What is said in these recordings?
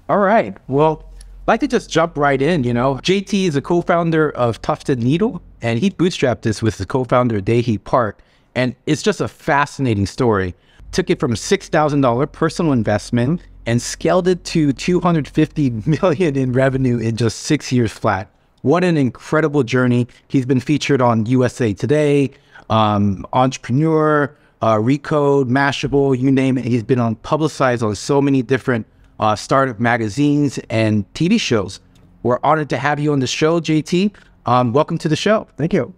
All right. Well, I'd like to just jump right in. JT is a co-founder of Tuft Needle, and he bootstrapped this with the co-founder Daehee Park. And it's just a fascinating story. Took it from $6,000 personal investment and scaled it to $250 million in revenue in just 6 years flat. What an incredible journey. He's been featured on USA Today, Entrepreneur, Recode, Mashable, you name it. He's been publicized on so many different startup magazines and TV shows. We're honored to have you on the show, JT. Welcome to the show. Thank you.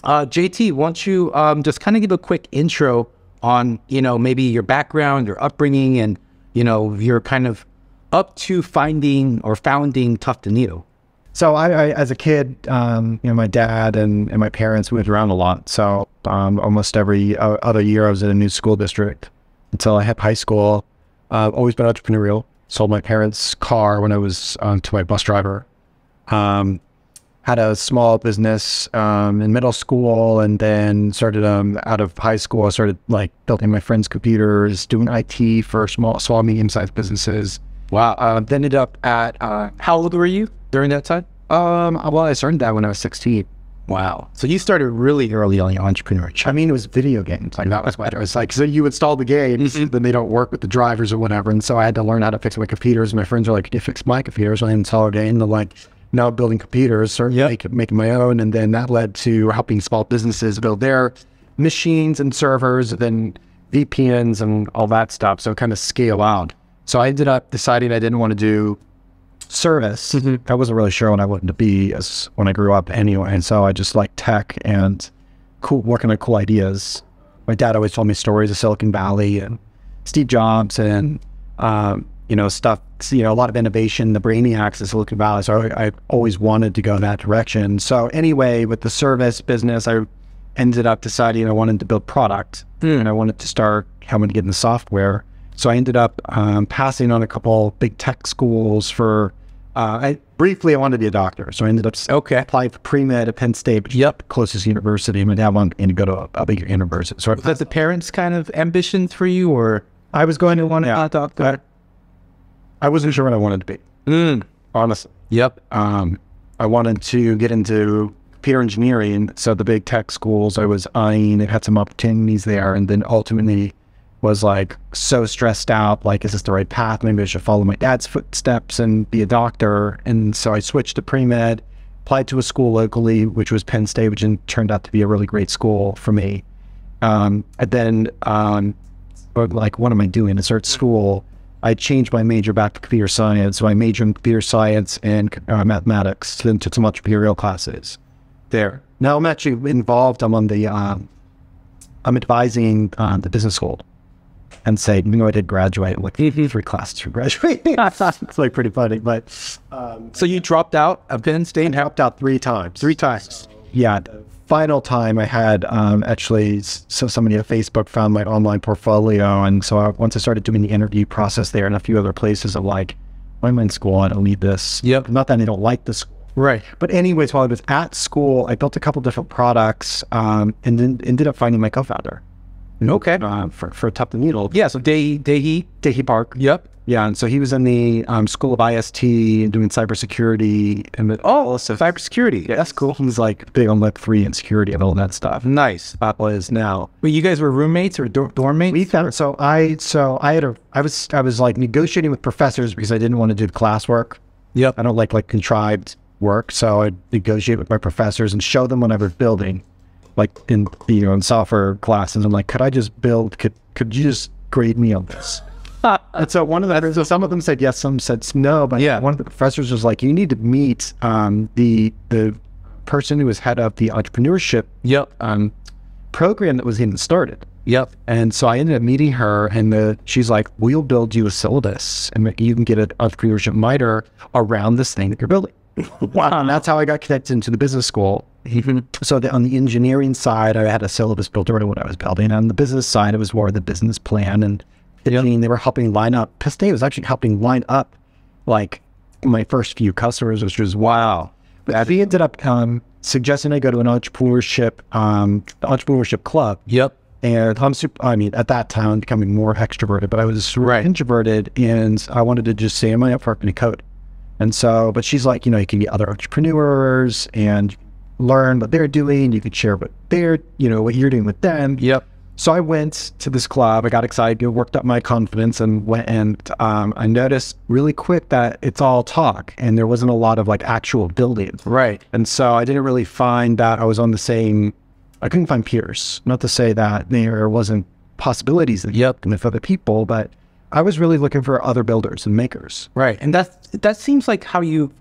JT, why don't you just kind of give a quick intro on, maybe your background, your upbringing, and, you're kind of up to finding or founding Tuft Needle. So I as a kid, my dad and my parents moved around a lot. So almost every other year I was in a new school district until I hit high school. Always been entrepreneurial. Sold my parents' car when I was to my bus driver. Had a small business in middle school, and then started out of high school. I started building my friends' computers, doing IT for small, medium-sized businesses. Wow. Then ended up at how old were you during that time? Well, I started that when I was 16. Wow. So you started really early on your entrepreneurship. I mean, it was video games. That was what it was like. So you install the games, then they don't work with the drivers or whatever. And so I had to learn how to fix my computers. My friends are like, "You fix my computers." I install a game. They're like, now building computers, started making my own. And then that led to helping small businesses build their machines and servers, and then VPNs and all that stuff. So it kind of scale out. So I ended up deciding I didn't want to do service. I wasn't really sure what I wanted to be when I grew up anyway. And so I just like tech and working on cool ideas. My dad always told me stories of Silicon Valley and Steve Jobs and, stuff, a lot of innovation, the brainiacs of Silicon Valley. So I always wanted to go in that direction. So anyway, with the service business, I ended up deciding I wanted to build product and I wanted to start helping to get into software. So I ended up passing on a couple big tech schools for, I wanted to be a doctor. So I ended up applying for pre-med at Penn State, which is the closest university. My dad wanted me to go to a bigger university. So was that the parents' kind of ambitions for you, or? I was going to want to be a doctor. I wasn't sure what I wanted to be, honestly. Yep. I wanted to get into computer engineering. So the big tech schools I was eyeing, it had some opportunities there. And then ultimately was so stressed out, is this the right path? Maybe I should follow my dad's footsteps and be a doctor. And so I switched to pre-med, applied to a school locally, which was Penn State, which turned out to be a really great school for me. And then, what am I doing? I started school. I changed my major back to computer science. So I majored in computer science and mathematics, then took some entrepreneurial classes there. Now I'm actually involved. I'm advising the business school. And say, I did graduate, 3 classes for graduating. It's pretty funny, but. So you dropped out of Penn State? I dropped out 3 times. 3 times. So, yeah. The final time I had somebody at Facebook found my online portfolio. And so once I started doing the interview process there and a few other places, I'm like, why am I in school? I don't need this. Yep. Not that I don't like the school. Right. But anyways, while I was at school, I built a couple different products and then ended up finding my co-founder. Okay. For Tuft Needle. Yeah, so Daehee Park. Yep. Yeah, and so he was in the School of IST doing cybersecurity. So cybersecurity. Yeah, that's cool. He's big on Web3 and security and all that stuff. Nice. Apple is now. But you guys were roommates or dorm mates? We found, I was negotiating with professors because I didn't want to do the classwork. Yep. I don't like contrived work, so I'd negotiate with my professors and show them what I was building. In software classes, I'm like, could I just build, could you just grade me on this? And so some of them said yes, some said no, but one of the professors was like, you need to meet the person who was head of the entrepreneurship program that was even started. Yep. And so I ended up meeting her, and she's like, we'll build you a syllabus and you can get an entrepreneurship minor around this thing that you're building. Wow. And that's how I got connected into the business school. So on the engineering side, I had a syllabus built around what I was building. On the business side, it was more of the business plan and pitching. They were helping line up. Penn State was actually helping line up my first few customers, which was wow. But we ended up suggesting I go to an entrepreneurship club. Yep. And I mean, at that time, becoming more extroverted, but I was introverted, and I wanted to just stay in my apartment and code. And so, but she's like, you know, you can meet other entrepreneurs and learn what they're doing. You could share what they're, you know, what you're doing with them. Yep. So I went to this club. I got excited, worked up my confidence, and went. And I noticed really quick that it's all talk, and there wasn't a lot of like actual building. Right. And so I didn't really find that I was on the same. I couldn't find peers. Not to say that there wasn't possibilities with other people, but I was really looking for other builders and makers. Right. And that seems like how you,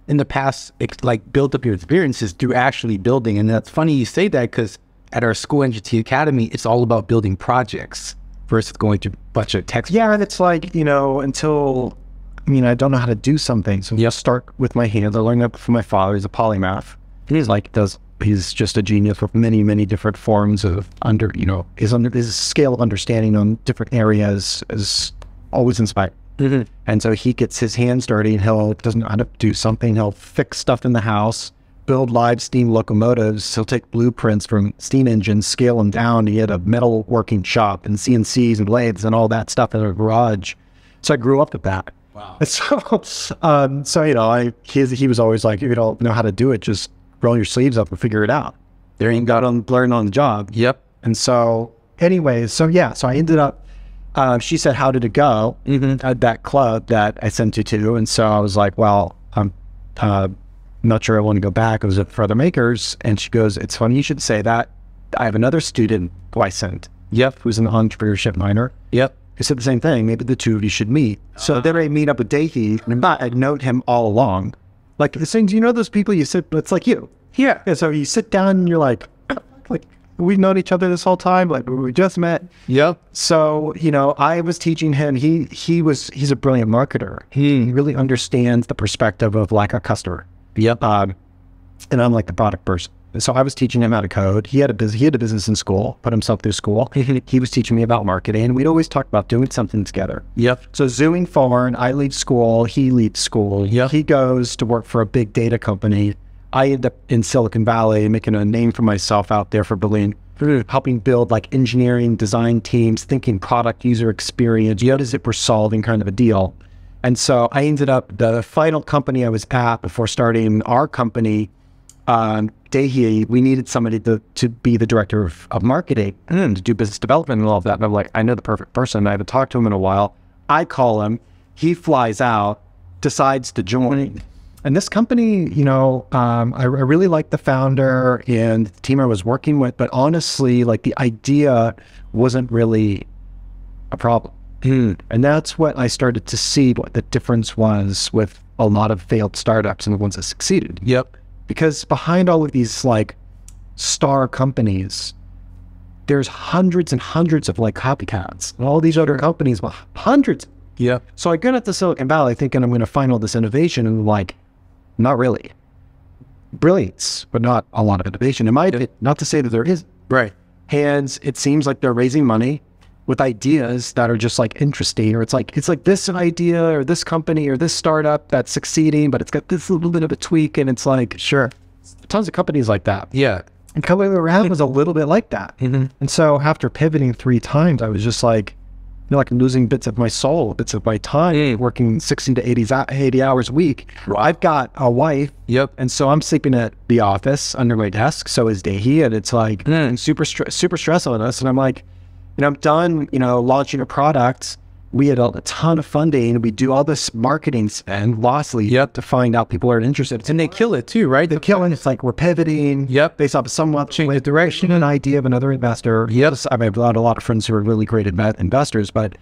in the past, like built up your experiences through actually building. And that's funny you say that, because at our school, NGT Academy, it's all about building projects versus going through a bunch of text. Yeah, and it's like, you know, I don't know how to do something. So you start with my hands. I learned that from my father. He's a polymath. He's just a genius with many, many different forms of his scale of understanding on different areas is always inspiring. Mm-hmm. And so he gets his hands dirty, and doesn't know how to do something. He'll fix stuff in the house, build live steam locomotives. He'll take blueprints from steam engines, scale them down. He had a metal working shop and CNCs and blades and all that stuff in a garage. So I grew up with that. Wow. And so you know, he was always like, if you don't know how to do it, just roll your sleeves up and figure it out. There you got to learn on the job. Yep. And so anyways, so I ended up, she said, how did it go at that club that I sent you to? And so I was like, well, I'm not sure I want to go back. It was for other makers. And she goes, it's funny you should say that. I have another student who I sent. Yep. Who's an entrepreneurship minor. Yep. He said the same thing. Maybe the two of you should meet. So then I meet up with Daehee, and I'd known him all along. Like the things, you know, those people you sit, it's like you. Yeah. And so you sit down and you're like, we've known each other this whole time. Like we just met. Yep. So, you know, I was teaching him, he's a brilliant marketer. He really understands the perspective of like a customer. Yep. And I'm like the product person. So I was teaching him how to code. He had a business in school, put himself through school. He was teaching me about marketing. We'd always talk about doing something together. Yep. So zooming forward, I leave school, he leaves school. Yep. He goes to work for a big data company. I end up in Silicon Valley making a name for myself out there for helping build like engineering, design teams, thinking product user experience. What is it we're solving kind of a deal. And so I ended up, the final company I was at before starting our company, Daehee, we needed somebody to be the director of marketing and to do business development and all of that. And I'm like, I know the perfect person. I haven't talked to him in a while. I call him, he flies out, decides to join. And this company, you know, I really liked the founder and the team I was working with, but honestly, like the idea wasn't really a problem. And that's what I started to see what the difference was with a lot of failed startups and the ones that succeeded. Yep. Because behind all of these like star companies, there's hundreds and hundreds of like copycats and all these other companies, hundreds. Yeah. So I get out to Silicon Valley thinking I'm going to find all this innovation, and like, not really. Brilliance, but not a lot of innovation. Not to say that there is. Right. And it seems like they're raising money with ideas that are just like interesting, or it's like this idea or this company or this startup that's succeeding, but it's got this little bit of a tweak, and it's like, sure, tons of companies like that. Yeah. And Company Around was a little bit like that. And so after pivoting 3 times, I was just like, you know, like losing bits of my soul, bits of my time, working 60 to 80 hours a week. I've got a wife. Yep. And so I'm sleeping at the office under my desk. So is Daehee. And it's like super stressful on us. And I'm like, you know, I'm done, you know, launching a product. We had a ton of funding. We do all this marketing spend, lastly, to find out people aren't interested. And they kill it too, right? They're killing. It's like we're pivoting. Based off of somewhat change the direction, an idea of another investor. I've got a lot of friends who are really great investors, but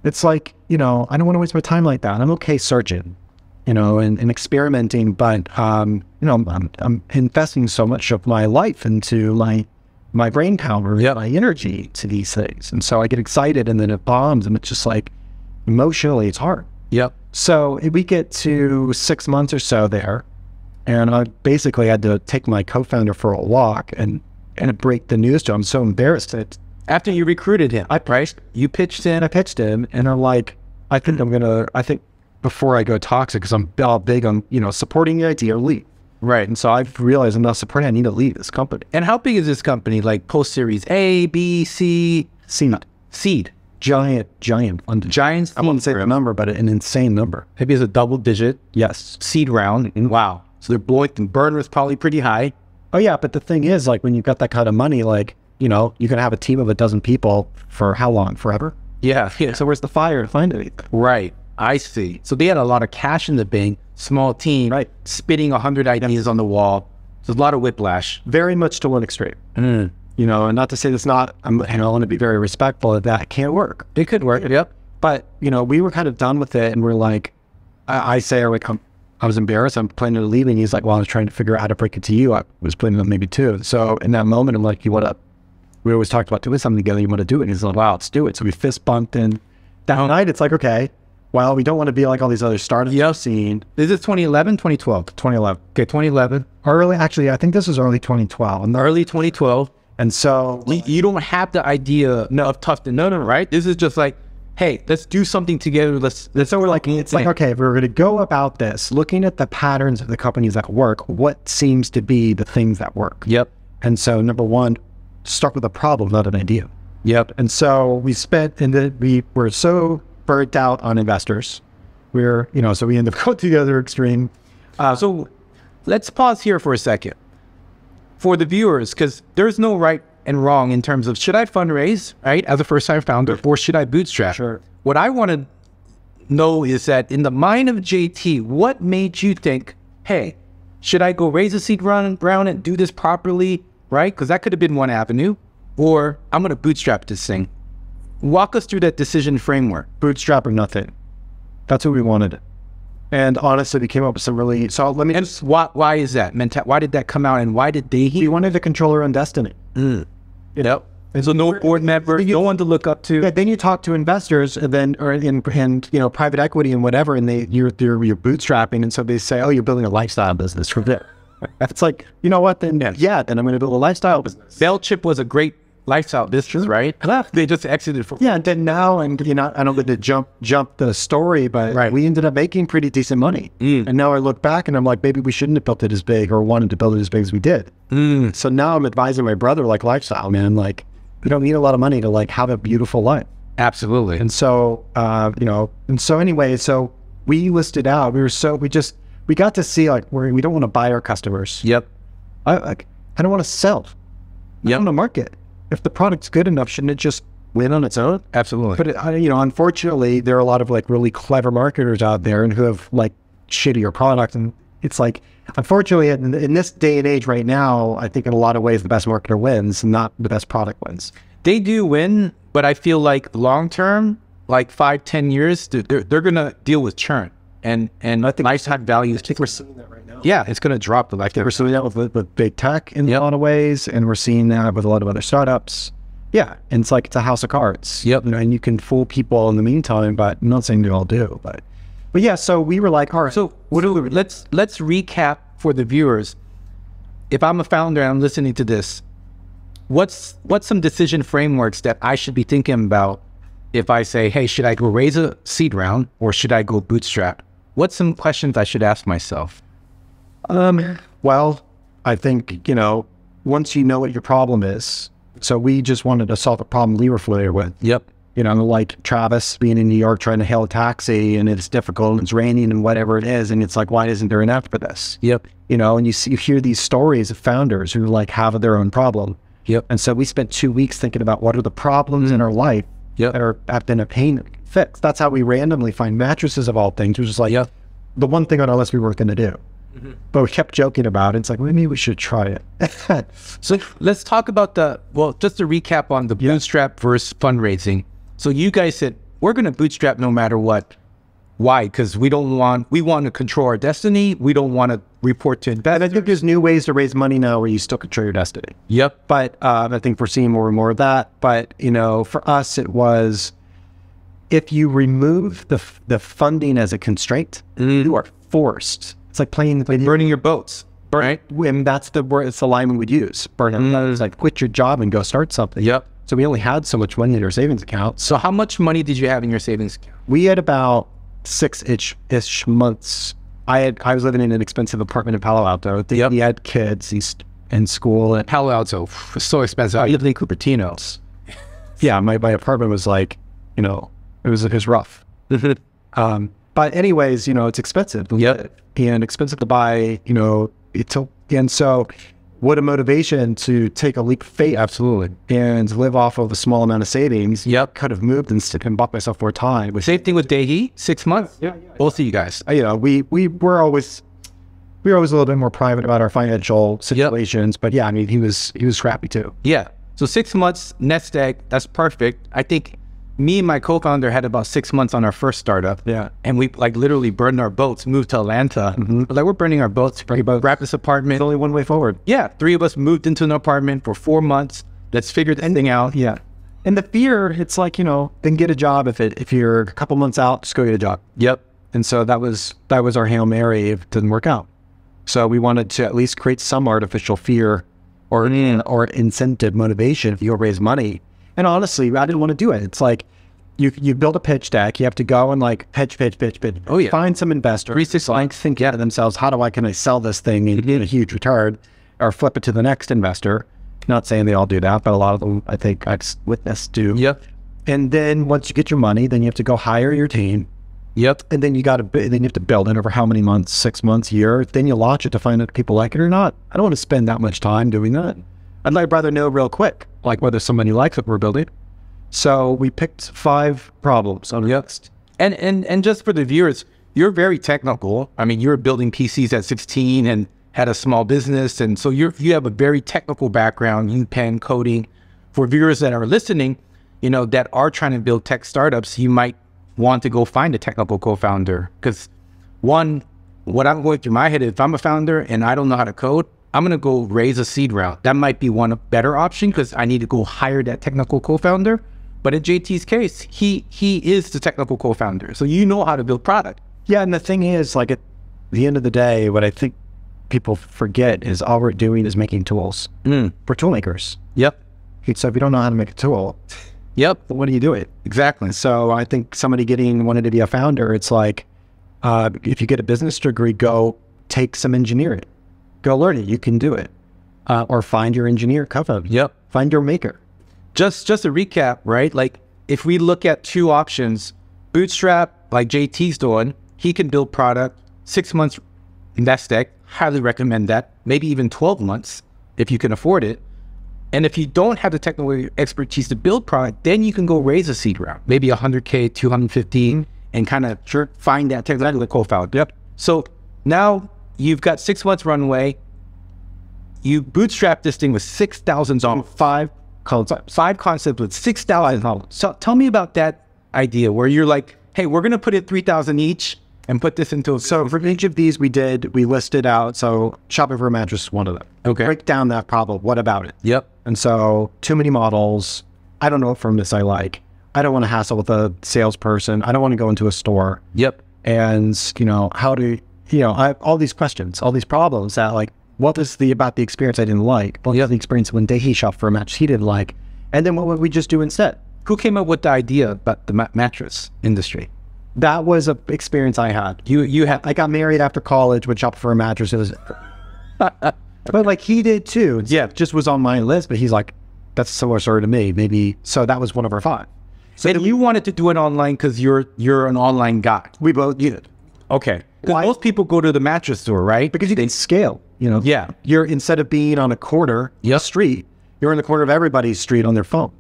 it's like, you know, I don't want to waste my time like that. I'm okay searching, you know, and experimenting, but you know, I'm investing so much of my life into my brain power, my energy to these things. And so I get excited, and then it bombs, and it's just like, emotionally, it's hard. So we get to 6 months or so there, and I basically had to take my co-founder for a walk and break the news to him. I'm so embarrassed that after you recruited him, you pitched in. I pitched him, and I'm like, I think before I go toxic, because I'm all big on, you know, supporting the idea or leave. Right. And so I've realized I'm not supporting. I need to leave this company. And how big is this company? Like post series A, B, C? Seed. Giant. Giants. I wouldn't say the number, but an insane number. Maybe it's a double digit. Yes. Seed round. Wow. So they're blowing, the burn was probably pretty high. Oh yeah. But the thing is, like, when you've got that kind of money, like, you know, you can have a team of 12 people for how long? Forever? Yeah. So where's the fire to find it? Right. I see. So they had a lot of cash in the bank, small team, right, spitting 100 ideas on the wall. There's a lot of whiplash. Very much to one extreme. You know, and not to say that's not, I want to be very respectful of that. It can't work. It could work. Yep. But, you know, we were kind of done with it, and we're like, I say, I was embarrassed. I'm planning to leave. And he's like, well, I was trying to figure out how to break it to you. I was planning on maybe too. So in that moment, I'm like, we always talked about doing something together. You want to do it? And he's like, wow, let's do it. So we fist bumped, and that night it's like, okay, well, we don't want to be like all these other startups you've seen. Is this 2011, 2012? 2011. Okay, 2011. Actually, I think this was early 2012. Early 2012. And so you don't have the idea of Tuft Needle, right? This is just like, hey, let's do something together. So we're like, it's like, okay, if we're going to go about this, looking at the patterns of the companies that work, what seems to be the things that work? Yep. And so number one, start with a problem, not an idea. Yep. And so we were so burnt out on investors. So we end up going to the other extreme. So let's pause here for a second. For the viewers, because there's no right and wrong in terms of, should I fundraise, right, as a first-time founder, or should I bootstrap? Sure. What I want to know is that in the mind of JT, what made you think, hey, should I go raise a seed round and do this properly, right? Because that could have been one avenue. Or I'm going to bootstrap this thing. Walk us through that decision framework. Bootstrap or nothing. That's what we wanted. And honestly, we came up with some really... So let me just... Why is that? Why did that come out, and why did Daehee? We wanted to control our own destiny. You know? And so no board member, no one to look up to. Yeah, then you talk to investors and private equity and whatever, and you're bootstrapping, and so they say, oh, you're building a lifestyle business from there. It's like, you know what, then then I'm going to build a lifestyle business. Bellchip was a great lifestyle business, right? They just exited from... Yeah, and then now, and I don't get to jump the story, but we ended up making pretty decent money. And now I look back and I'm like, maybe we shouldn't have built it as big or wanted to build it as big as we did. So now I'm advising my brother, like, lifestyle, man, like, you don't need a lot of money to like have a beautiful life. Absolutely. And so, anyway, so we listed out, we got to see, like, we don't want to buy our customers. Yep. I don't want to sell. I want to market. If the product's good enough, shouldn't it just win on its own? Absolutely. But unfortunately, there are a lot of like really clever marketers out there and who have like shittier product. And it's like, unfortunately, in this day and age right now, I think in a lot of ways, the best marketer wins, not the best product wins. They do win, but I feel like long-term, like 5-10 years, they're going to deal with churn and I think lifetime value. I think we're seeing that right now. Yeah, it's going to drop the lifetime. We're seeing that with big tech in a lot of ways, and we're seeing that with a lot of other startups. Yeah, and it's like, it's a house of cards. Yep. And you can fool people in the meantime, but I'm not saying they all do. But yeah, so we were like, all right. So let's recap for the viewers. If I'm a founder and I'm listening to this, what's some decision frameworks that I should be thinking about if I say, hey, should I go raise a seed round or should I go bootstrap? What's some questions I should ask myself? Well, I think, once you know what your problem is, so we just wanted to solve a problem we were familiar with. Yep. Like Travis being in New York trying to hail a taxi and it's difficult and it's raining and whatever it is. And it's like, why isn't there an app for this? Yep. And you hear these stories of founders who like have their own problem. Yep. And so we spent 2 weeks thinking about what are the problems in our life that have been a pain to fix. That's how we randomly find mattresses of all things, which is like the one thing on our list we weren't going to do. But we kept joking about it. It's like, well, maybe we should try it. So let's talk about just to recap on the bootstrap versus fundraising. So you guys said, we're going to bootstrap no matter what. Why? Because we want to control our destiny. We don't want to report to investors. And I think there's new ways to raise money now where you still control your destiny. Yep. But I think we're seeing more and more of that. But, for us, it was, if you remove the funding as a constraint, you are forced. It's like burning your boats, right? And that's the word, it's the line we would use. Burnout. It's like, quit your job and go start something. Yep. So we only had so much money in our savings account. So how much money did you have in your savings account? We had about 6-ish months I was living in an expensive apartment in Palo Alto. He had kids. He's in school. And Palo Alto was so expensive. I lived in Cupertino. yeah, my apartment was like, you know, it was rough. But anyways, you know, it's expensive. And expensive to buy, you know, and so what a motivation to take a leap of faith. Absolutely. And live off of a small amount of savings. Could have moved and bought myself more time. Same thing with Daehee, 6 months. Both of you guys. You know, we were always a little bit more private about our financial situations, but yeah, I mean, he was scrappy too. Yeah. So 6 months, nest egg, that's perfect. I think me and my co-founder had about 6 months on our first startup. Yeah. And we like literally burned our boats, moved to Atlanta. Like we're burning our boats, wrap this apartment. There's only one way forward. Yeah. 3 of us moved into an apartment for 4 months. Let's figure this thing out. Yeah. And the fear, it's like, you know, then get a job. If you're a couple months out, just go get a job. And so that was our Hail Mary if it didn't work out. So we wanted to at least create some artificial fear or incentive motivation if you'll raise money. And honestly, I didn't want to do it. It's like you build a pitch deck. You have to go and like pitch. Oh yeah. Find some investor. 3-6 lines. Think to themselves, can I sell this thing and get a huge return, or flip it to the next investor? Not saying they all do that, but a lot of them, I think I've witnessed do. And then once you get your money, then you have to go hire your team. And then you have to build it over how many months, 6 months, year. Then you launch it to find out if people like it or not. I don't want to spend that much time doing that. I'd rather know real quick, like whether somebody likes what we're building. So we picked 5 problems on the list. And just for the viewers, you're very technical. I mean, you're building PCs at 16 and had a small business. And so you have a very technical background, in pen coding. For viewers that are listening, you know, that are trying to build tech startups, you might want to go find a technical co-founder. Because one, what I'm going through my head, if I'm a founder and I don't know how to code, I'm going to go raise a seed round. That might be one better option because I need to go hire that technical co-founder. But in JT's case, he is the technical co-founder. So you know how to build product. Yeah, and the thing is, like at the end of the day, what I think people forget is all we're doing is making tools. We're tool makers. So if you don't know how to make a tool, what do you do it? Exactly. So I think somebody wanted to be a founder, it's like, if you get a business degree, go take some engineering. Go learn it. You can do it. Or find your engineer, co-founder. Find your maker. Just to recap, right? Like if we look at 2 options, Bootstrap, like JT's doing, he can build product, 6 months nest egg, highly recommend that. Maybe even 12 months if you can afford it. And if you don't have the technical expertise to build product, then you can go raise a seed round, maybe 100K, 215, and kind of find that technical co-founder. So now you've got 6 months runway. You bootstrap this thing with $6,000, 5 concepts with $6,000. So tell me about that idea where you're like, hey, we're going to put in 3,000 each and put this into. So for each of these we listed out. So shopping for a mattress is one of them. Okay. Break down that problem. What about it? And so too many models. I don't know what firmness I like. I don't want to hassle with a salesperson. I don't want to go into a store. And, you know, how do, you know, I have all these questions, all these problems that like, what was about the experience I didn't like? Well, the experience when Daehee shopped for a mattress he didn't like. And then what would we just do instead? Who came up with the idea about the mattress industry? That was an experience I had. I got married after college, would shop for a mattress. It was, but like he did too. It just was on my list, but he's like, that's a similar story to me. Maybe, so that was one of our 5. So and you wanted to do it online because you're an online guy. We both did. Okay. Because most people go to the mattress store, right? Because you can scale, you know. You're, instead of being on a corner street, you're in the corner of everybody's street on their phone.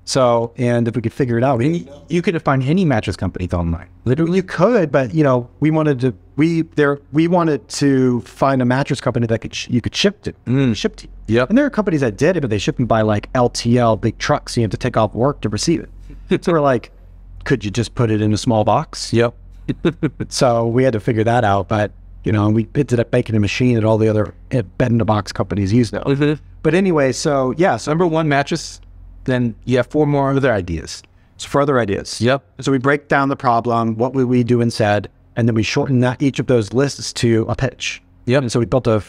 So, and if we could figure it out, you could find any mattress companies online. Literally, you could, but you know, we wanted to find a mattress company that you could ship to. And there are companies that did it, but they ship them by like LTL, big trucks. So you have to take off work to receive it. So we're like, could you just put it in a small box? So we had to figure that out, but you know, we ended up making a machine that all the other bed-in-a-box companies use now. But anyway, so number 1, mattress. Then you have 4 more other ideas. So further ideas. So we break down the problem, what would we do instead, and then we shorten each of those lists to a pitch. And so we built a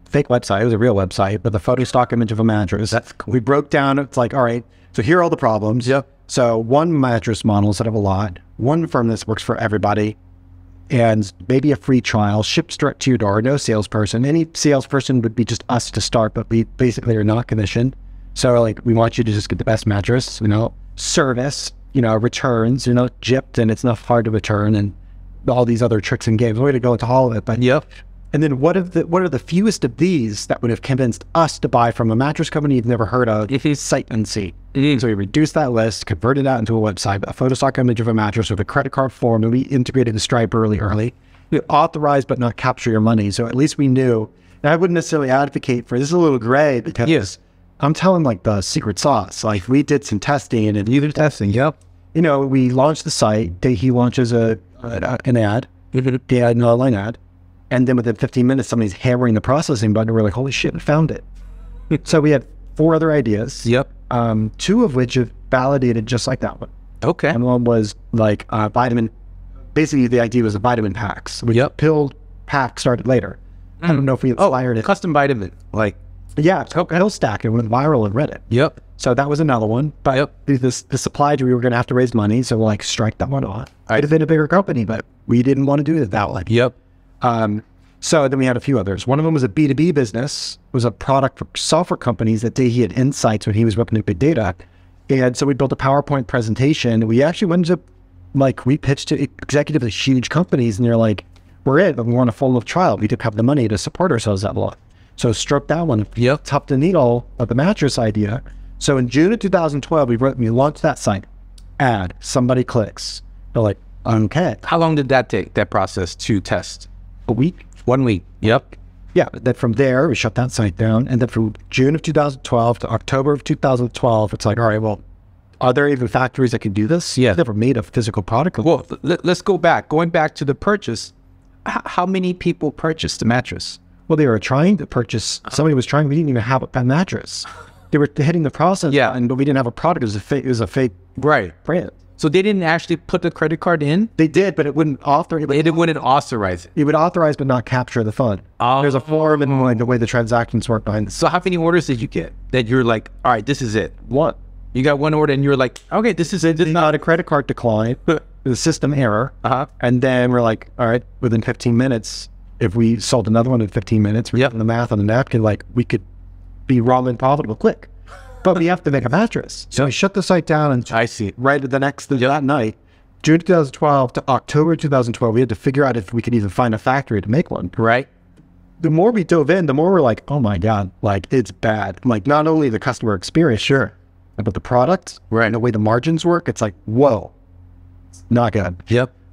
fake website. It was a real website, but the photo stock image of a mattress. That's cool. We broke down, it's like, all right, so here are all the problems. So one mattress model instead of a lot, one firmness works for everybody. and maybe a free trial shipped straight to your door. No salesperson. Any salesperson would be just us to start, but we basically are not commissioned. So like, we want you to just get the best mattress, you know, service, you know, returns, you know, gypped, and it's not hard to return, and all these other tricks and games. We're going to go into all of it, but and then what are the fewest of these that would have convinced us to buy from a mattress company you've never heard of? Sight unseen. So we reduced that list, converted that into a website, a photostock image of a mattress with a credit card form, and we integrated the Stripe early. We authorized but not capture your money. So at least we knew. And I wouldn't necessarily advocate for this. Is a little gray because I'm telling like the secret sauce. Like we did some testing and You did testing, you know, we launched the site. Daehee launches an ad, an online ad. And then within 15 minutes, somebody's hammering the processing button. And we're like, holy shit, I found it. So we had 4 other ideas. 2 of which have validated just like that one. Okay. And one was like vitamin. Basically, the idea was the vitamin packs. Which pill pack started later. I don't know if we inspired it. Custom vitamin. Like, pill stack. It went viral on Reddit. So that was another one. But the supply we were going to have to raise money. So we'll like strike that one off. I'd have been a bigger company, but we didn't want to do it that way. So then we had a few others. One of them was a B2B business. It was a product for software companies that Daehee had insights when he was whipping up big data. And so we built a PowerPoint presentation. We actually went to, like, we pitched to executives of huge companies, and they're like, we're in, but we want a full trial. We didn't have the money to support ourselves that long. So stroke that one. Tuft Needle of the mattress idea. So in June of 2012, we launched that site. Ad, somebody clicks. They're like, okay. How long did that take, that process to test? A week. 1 week. Yeah. Then from there, we shut that site down. And then from June of 2012 to October of 2012, it's like, all right, well, are there even factories that can do this? I've never made a physical product. Well, let's go back. Going back to the purchase, how many people purchased the mattress? Well, they were trying to purchase. Somebody was trying. We didn't even have a mattress. They were hitting the process button, but we didn't have a product. It was a fake brand. So they didn't actually put the credit card in? They did, but it wouldn't authorize it. It wouldn't authorize it. It would authorize but not capture the fund. There's a form and like the way the transactions work behind this. So how many orders did you get that you're like, all right, this is it? One. You got one order and you're like, okay, this is it. This is not a credit card decline. The system error. And then we're like, all right, within 15 minutes, if we sold another one in 15 minutes, we're doing the math on the napkin, like we could be ramen profitable quick. But we have to make a mattress. So we shut the site down, and right at that night, June 2012 to October 2012, we had to figure out if we could even find a factory to make one. The more we dove in, the more we're like, oh my God, like it's bad. Like not only the customer experience, but the product, and the way the margins work, it's like, whoa, it's not good.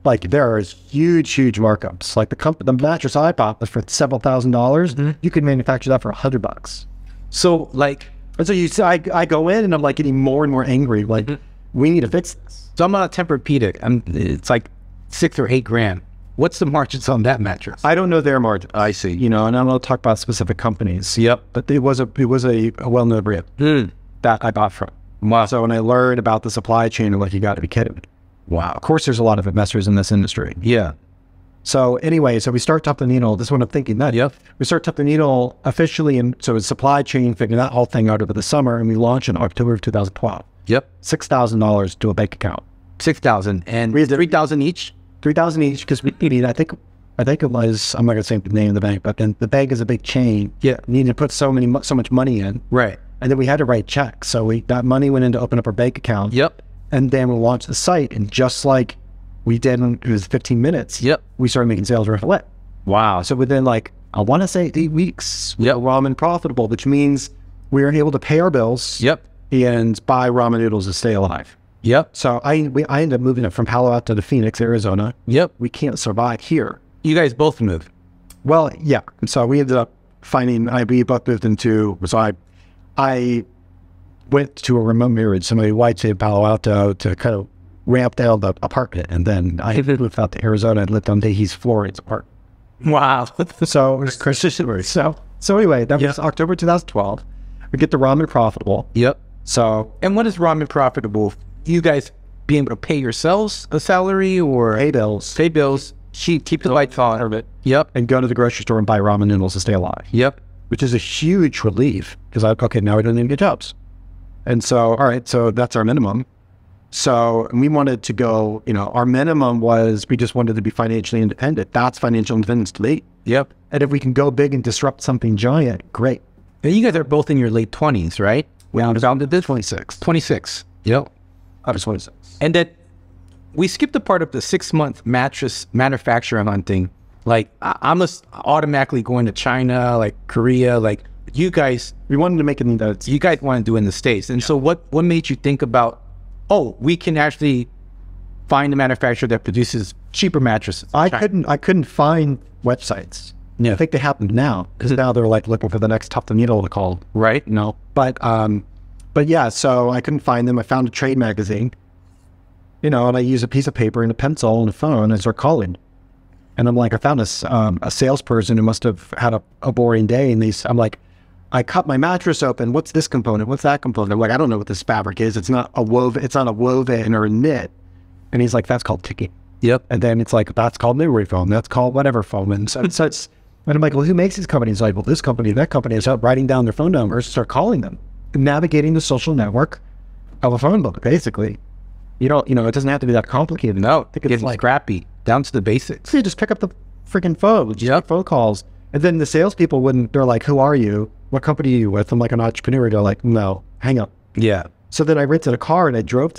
Like there is huge markups. Like the mattress I bought was for several $1,000s. You could manufacture that for $100. So like, and so I go in and I'm like getting more and more angry. Like, we need to fix this. So I'm on a Tempur-Pedic. It's like $6 or $8 grand. What's the margins on that mattress? I don't know their margins. I see. You know, and I'm not talk about specific companies. But it was a well-known brand that I bought from. Wow. So when I learned about the supply chain, I'm like, you got to be kidding me. Wow. Of course, there's a lot of investors in this industry. So anyway, so we start Tuft Needle. This is what I'm thinking. We start Tuft Needle officially, and so it's supply chain, figuring that whole thing out over the summer, and we launch in October of 2012. $6,000 to a bank account. 6,000 and 3,000 each. 3,000 each because we needed. I think it was. I'm not gonna say the name of the bank, but then the bank is a big chain. Needed to put so much money in. And then we had to write checks, so that money went in to open up our bank account. And then we launched the site, and just like we did, it was 15 minutes. We started making sales right away. Wow. So within like, I want to say 8 weeks, we were ramen profitable, which means we were able to pay our bills. And buy ramen noodles to stay alive. So I ended up moving it from Palo Alto to Phoenix, Arizona. We can't survive here. You guys both moved. Well, and so we ended up finding, we both moved into, so I went to a remote marriage, somebody white stayed in Palo Alto to kind of ramp down the apartment, and then I moved out to Arizona and lived on Daehee's floor in his apartment. Wow. So it was Christmas. So anyway, that was October 2012. We get the ramen profitable. So, and what is ramen profitable? You guys being able to pay yourselves a salary or pay bills, keep the lights on of it. And go to the grocery store and buy ramen noodles to stay alive. Which is a huge relief because now we don't need to get jobs. And so, all right, so that's our minimum. So we wanted to go, our minimum was we just wanted to be financially independent. That's financial independence to me. Yep. And if we can go big and disrupt something giant, great. And you guys are both in your late 20s, right? When I founded this? 26. 26. Yep. I was 26. And then we skipped the part of the 6-month mattress manufacturer hunting. Like, I'm just automatically going to China, like Korea, like you guys. We wanted to make it in the States. You guys want to do it in the States. And so what made you think about, oh, we can actually find a manufacturer that produces cheaper mattresses? I couldn't find websites. Yeah. I think they happen now because now they're like looking for the next Tuft Needle to call. Right. But yeah, so I couldn't find them. I found a trade magazine, and I use a piece of paper and a pencil and a phone and I start calling. And I'm like, I found a salesperson who must have had a boring day. And I'm like, I cut my mattress open. What's this component? What's that component? I'm like, I don't know what this fabric is. It's not a woven or a knit. And he's like, that's called ticking. Yep. And then it's like, that's called memory foam. That's called whatever foam. And so it's, and I'm like, well, who makes these companies? Like, well, this company, that company. Is out writing down their phone numbers, start calling them, navigating the social network of a phone book, basically. It doesn't have to be that complicated. No, I think it's like scrappy, down to the basics. So you just pick up the freaking phone, just make phone calls. And then the salespeople they're like, who are you? What company are you with? I'm like, an entrepreneur. They're like, no, hang up. Yeah. So then I rented a car and I drove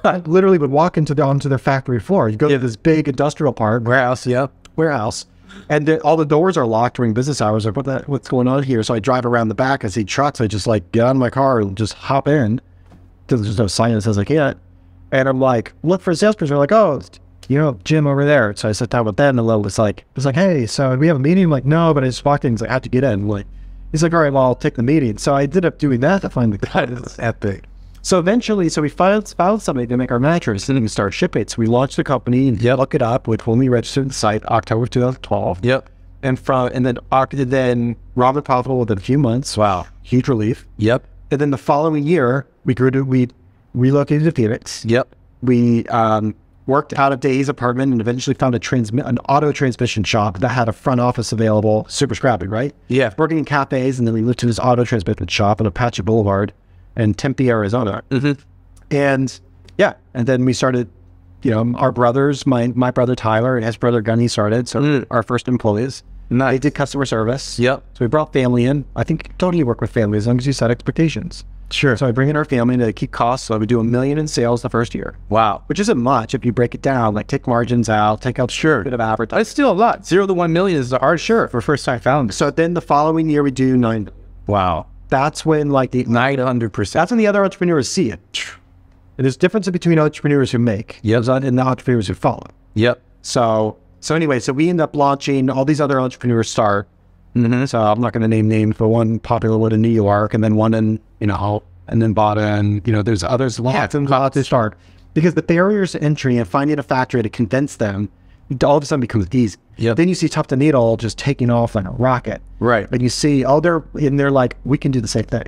I literally would walk onto their factory floor. You go to this big industrial park. Warehouse. And all the doors are locked during business hours. Like, what's going on here? So I drive around the back. I see trucks. I just like get out of my car and just hop in. There's no sign that says I can't. And I'm like, look for a salesperson. They're like, oh, Jim over there. So I sat down with them and it's like, hey, so we have a meeting? I'm like, no, but I just walked in. He's like, I have to get in. He's like, all right, well, I'll take the meeting. So I ended up doing that to find the guy. That's epic. So eventually, we found somebody to make our mattress and we start shipping it. So we launched the company and look it up, which when we registered the site, October 2012. Yep. And then Robin profitable within a few months. Wow. Huge relief. Yep. And then the following year, we relocated to Phoenix. Yep. We worked out of Daehee's apartment and eventually found an auto transmission shop that had a front office available, super scrappy, right? Yeah. Working in cafes, and then we moved to this auto transmission shop on Apache Boulevard in Tempe, Arizona. Mm-hmm. And then we started, our brothers, my brother Tyler and his brother Gunny started, so our first employees. Nice. They did customer service. Yep. So we brought family in. I think totally work with family as long as you set expectations. Sure. So I bring in our family to keep costs. So we do $1 million in sales the first year. Wow. Which isn't much if you break it down, like take margins out, take out a bit of advertising. It's still a lot. 0 to 1 million is a hard for first time founders. So then the following year we do $9 million. Wow. That's when the 900%. That's when the other entrepreneurs see it. And there's difference between entrepreneurs who make and the entrepreneurs who follow. Yep. So anyway, we end up launching, all these other entrepreneurs start. Mm-hmm. So I'm not going to name names, but one popular one in New York, and then one in, and then Bada, and there's others, lots to start. Because the barriers to entry and finding a factory to convince them, all of a sudden becomes easy. Yep. Then you see Tuft Needle just taking off like a rocket. Right. And you see, they're like, we can do the same thing.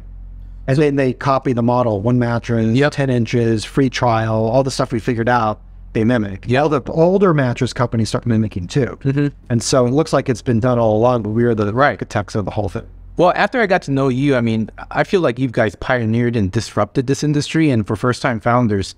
And then they copy the model, one mattress, 10 inches, free trial, all the stuff we figured out, they mimic. Yeah. The older mattress companies start mimicking too. Mm-hmm. And so it looks like it's been done all along, but we are the architects of the whole thing. Well, after I got to know you, I feel like you guys pioneered and disrupted this industry. And for first-time founders,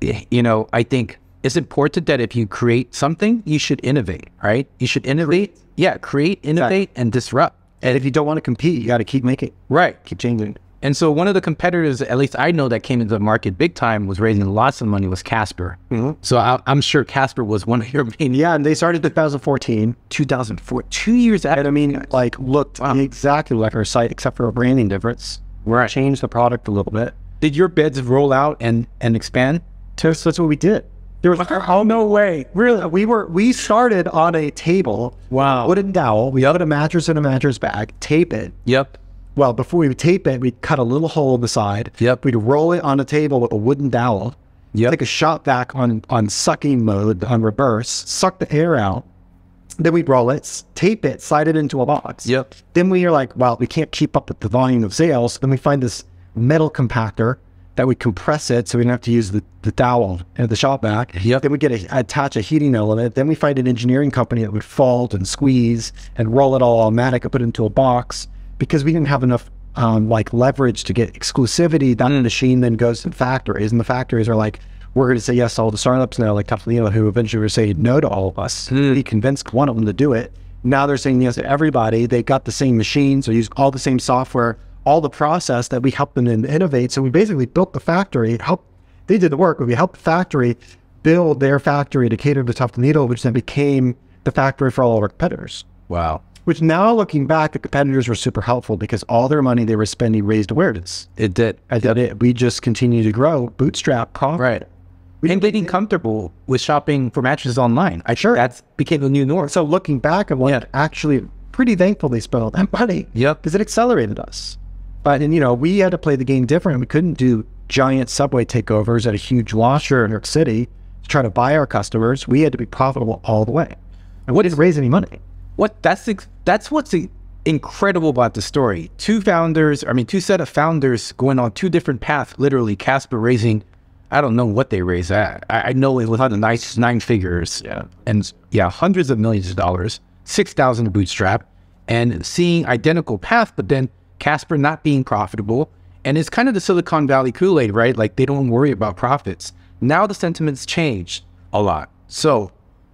I think it's important that if you create something, you should innovate, right? You should innovate. Yeah, create, innovate, and disrupt. And if you don't want to compete, you got to keep making. Right. Keep changing. And so one of the competitors, at least I know, that came into the market big time, was raising lots of money, was Casper. Mm-hmm. So I'm sure Casper was one of your main... Yeah, and they started in 2014. 2004, 2 years after. And looked exactly like our site, except for a branding difference. Right. Changed the product a little bit. Did your beds roll out and expand? So that's what we did. There was no way. Really, we started on a table. Wow. Wooden dowel. We put a mattress in a mattress bag, tape it. Yep. Well, before we would tape it, we'd cut a little hole in the side. Yep. We'd roll it on a table with a wooden dowel. Yep. Take a shot vac on sucking mode, on reverse, suck the air out. Then we'd roll it, tape it, slide it into a box. Yep. Then we are like, well, we can't keep up with the volume of sales. Then we find this metal compactor that we compress it so we don't have to use the dowel and the shop vac. Yep. Then we attach a heating element. Then we find an engineering company that would fold and squeeze and roll it all automatic and put it into a box, because we didn't have enough like leverage to get exclusivity. That machine then goes to the factories, and the factories are like, we're going to say yes to all the startups now, like Tuft Needle, who eventually were saying no to all of us. We convinced one of them to do it. Now they're saying yes to everybody. They got the same machines, they use all the same software, all the process that we helped them innovate. So we basically built the factory, they did the work, but we helped the factory build their factory to cater to Tuft Needle, which then became the factory for all of our competitors. Wow. Which now looking back, the competitors were super helpful because all their money they were spending raised awareness. It did. We just continue to grow, bootstrap, right. And getting comfortable with shopping for mattresses online. That became the new norm. So looking back, I'm like, actually pretty thankful they spent all that money. Because it accelerated us. But, and you know, we had to play the game different. We couldn't do giant subway takeovers at a huge washer in New York City to try to buy our customers. We had to be profitable all the way. And we didn't raise any money. That's what's incredible about the story. Two set of founders going on two different paths, literally. Casper raising, I don't know what they raised at. I know it was on the nice 9 figures. And hundreds of millions of dollars, 6,000 bootstrap, and seeing identical path, but then Casper not being profitable. And it's kind of the Silicon Valley Kool-Aid, right? Like they don't worry about profits. Now the sentiment's changed a lot. So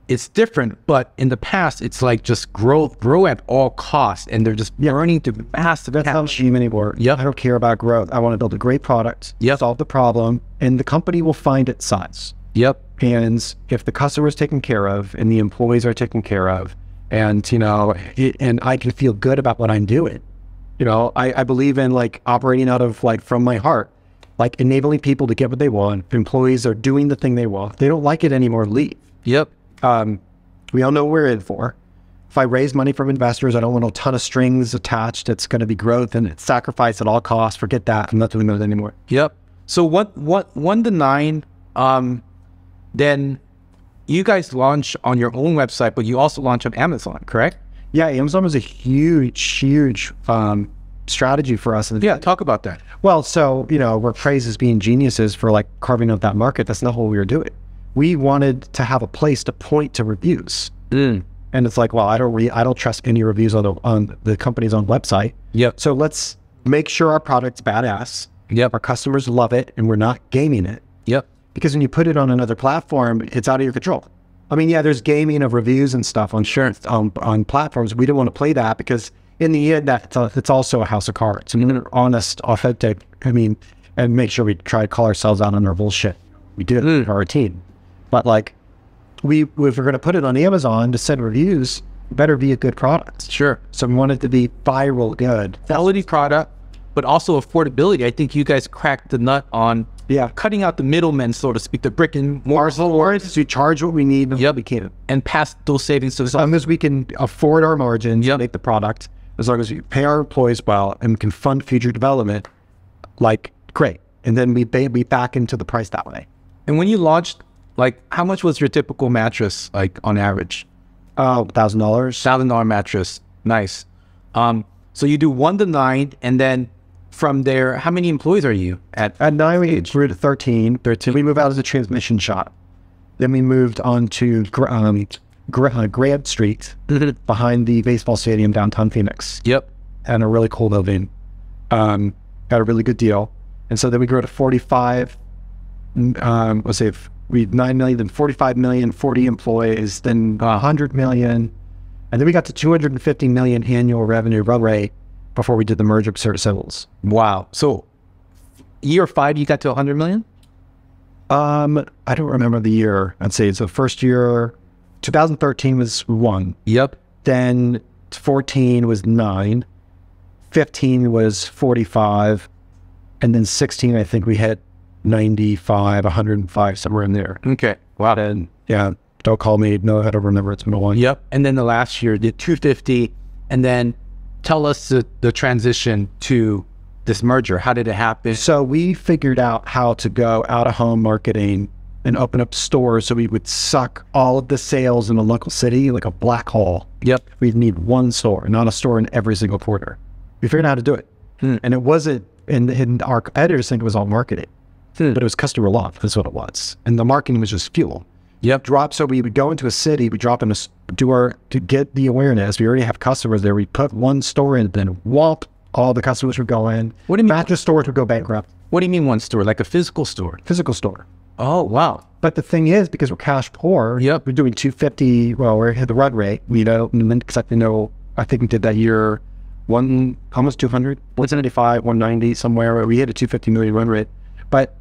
it's different, but in the past, it's like just grow at all costs, and they're just burning to massive. That's not cheap anymore. I don't care about growth. I want to build a great product, solve the problem, and the company will find its size. And if the customer is taken care of, and the employees are taken care of, and you know, and I can feel good about what I'm doing. You know, I believe in like operating out of like from my heart, like enabling people to get what they want. If employees are doing the thing they want. If they don't like it anymore, leave. We all know what we're in for. If I raise money from investors, I don't want a ton of strings attached. It's going to be growth and it's sacrifice at all costs. Forget that. I'm not doing that anymore. So 1 to 9, then you guys launch on your own website, but you also launch on Amazon, correct? Amazon was a huge strategy for us. Talk about that. Well, so, you know, we're praised as being geniuses for like carving out that market. That's not what we were doing. We wanted to have a place to point to reviews. And it's like, well, I don't trust any reviews on the company's own website. So let's make sure our product's badass. Our customers love it and we're not gaming it. Because when you put it on another platform, it's out of your control. I mean, there's gaming of reviews and stuff on platforms. We don't want to play that because in the end, it's also a house of cards. I mean, honest, authentic, and make sure we try to call ourselves out on our bullshit. We do it for our team. But like, if we're going to put it on Amazon to send reviews, it better be a good product. So we want it to be viral good. Quality product, but also affordability. I think you guys cracked the nut on cutting out the middlemen, so to speak, the brick and mortar. We charge what we need. We can. And pass those savings to as long as we can afford our margins, make the product, as long as we pay our employees well and can fund future development, like great. And then we back into the price that way. And when you launched, like, how much was your typical mattress, like, on average? $1,000. $1,000 mattress. Nice. So you do 1 to 9, and then from there, how many employees are you at? At 9, we grew to 13. We moved out as a transmission shop. Then we moved on to Grant Street, behind the baseball stadium downtown Phoenix. And a really cool building. Got a really good deal. And so then we grew to 45. We had 9 million, then 45 million, 40 employees, then 100 million. And then we got to 250 million annual revenue run rate before we did the merger with Certa Civils. Wow. So year 5, you got to 100 million? I don't remember the year. I'd say it's the first year. 2013 was 1. Then 14 was 9. 15 was 45. And then 16, I think we hit 95, 105, somewhere in there. Okay. Wow. And don't call me. No, I don't remember. It's been a while. And then the last year did 250. And then tell us the transition to this merger. How did it happen? So we figured out how to go out of home marketing and open up stores so we would suck all of the sales in a local city like a black hole. We'd need one store, not a store in every single quarter. We figured out how to do it. And it wasn't, and our competitors think it was all marketing. But it was customer love. That's what it was. And the marketing was just fuel. So we would go into a city, we drop in to get the awareness. We already have customers there. We put one store in, then whomp, All the customers would go in. What do you mean? Mattress stores would go bankrupt. What do you mean one store? Like a physical store? Physical store. Oh, wow. But the thing is, because we're cash poor, Yep. we're doing 250. Well, we're at the run rate. We know, because I think we did that year almost 200, 175, 190 somewhere. We hit a 250 million run rate. But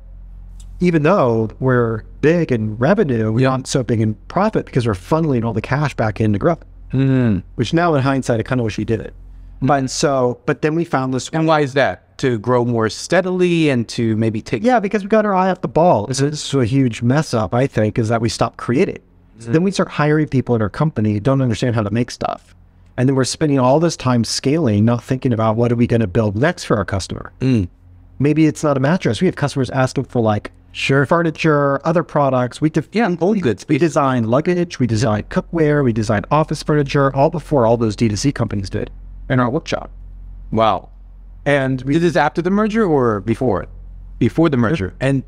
even though we're big in revenue, we're not so big in profit because we're funneling all the cash back into growth. Which now in hindsight, I kind of wish we did it. But then we found this. And why is that? To grow more steadily and to maybe take... Yeah, because we got our eye off the ball. This is a huge mess up, I think, is that we stopped creating. So then we start hiring people in our company, don't understand how to make stuff. And then we're spending all this time scaling, not thinking about what are we going to build next for our customer. Maybe it's not a mattress. We have customers asking for like furniture, other products. home goods. We design luggage, we design cookware, we design office furniture, all before all those D2C companies did in our workshop. Wow. And Did this after the merger or before it? Before the merger. And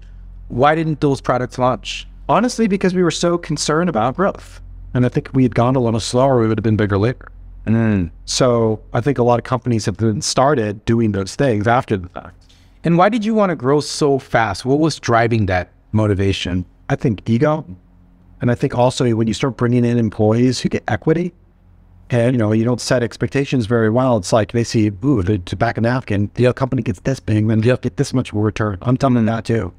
why didn't those products launch? honestly, because we were so concerned about growth. And I think we had gone a little slower, we would have been bigger later. So I think a lot of companies have been started doing those things after the fact. And why did you want to grow so fast? What was driving that motivation? I think ego. And I think also when you start bringing in employees who get equity, and you don't set expectations very well, it's like they see, ooh, to back a napkin, the company gets this big, then they'll get this much return. I'm telling that too.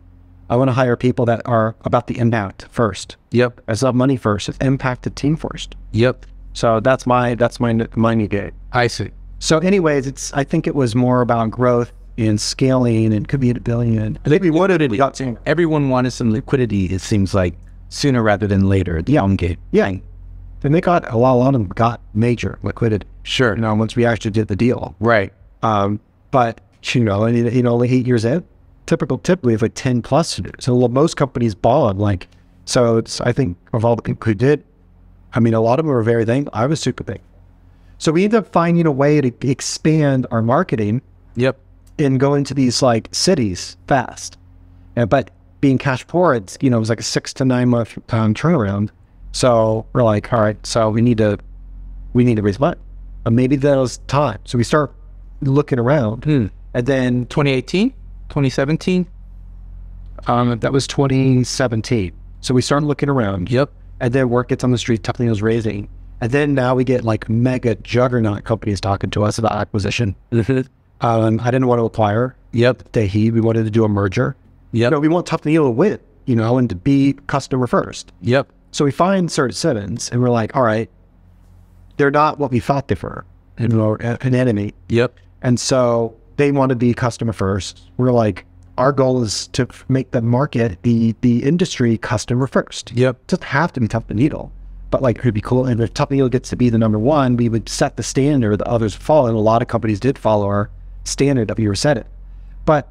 I want to hire people that are about the impact first. Yep. It's not money first, it's impact the team first. Yep. So that's my new game. I see. So anyways, I think it was more about growth and scaling, and could be at $1 billion. I think we wanted it. Everyone wanted some liquidity, it seems like, sooner rather than later. The game. Yeah. And they got a lot of them got major liquidity. Sure. Once we actually did the deal. Right. But only 8 years in, typically it's like 10 plus. So most companies bond so it's, I think of all the people who did, a lot of them were very thankful. I was super thankful. So we ended up finding a way to expand our marketing. Yep. And go into these cities fast. But being cash poor, it was like a 6 to 9 month turnaround. So we're like, all right, so we need to raise money. Maybe that was time. So we start looking around. And then 2018, 2017? That was 2017. So we started looking around. Yep. And then word gets on the street, Tuft Needle's raising. And then now we get mega juggernaut companies talking to us about acquisition. I didn't want to acquire. Yep. Daehee. We wanted to do a merger. Yep. We want Tuft Needle to win, and to be customer first. Yep. So we find certain Simmons and we're like, all right, they're not what we thought they were, an enemy. Yep. And so they want to be customer first. We're like, our goal is to make the market, the industry customer first. Yep. It doesn't have to be Tuft Needle, but it'd be cool. And if Tuft Needle gets to be the number one, we would set the standard that others follow. And a lot of companies did follow our standard that we were setting. But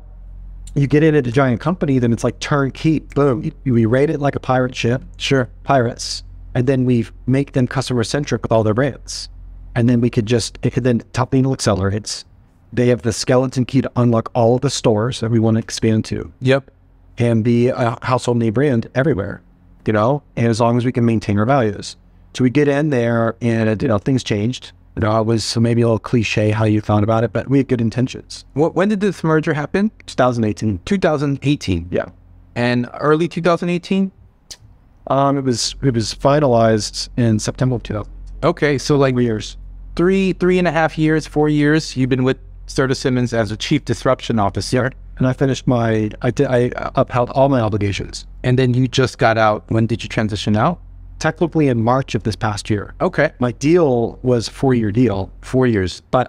you get in at a giant company, then it's like turnkey, boom. We rate it like a pirate ship. Sure. Pirates. And then we make them customer centric with all their brands. And then then Tuft Needle accelerates. They have the skeleton key to unlock all of the stores that we want to expand to. Yep. And be a household name brand everywhere, and as long as we can maintain our values. So we get in there and, things changed. It was maybe a little cliche how you thought about it, but we had good intentions. When did this merger happen? 2018. 2018. Yeah. And early 2018? It was finalized in September of 2000. Okay, so 3 years. 3.5 years, 4 years, you've been with Serta Simmons as a chief disruption officer. And I finished I upheld all my obligations. And then you just got out. When did you transition out? Technically in March of this past year. Okay. My deal was a 4-year deal. 4 years. But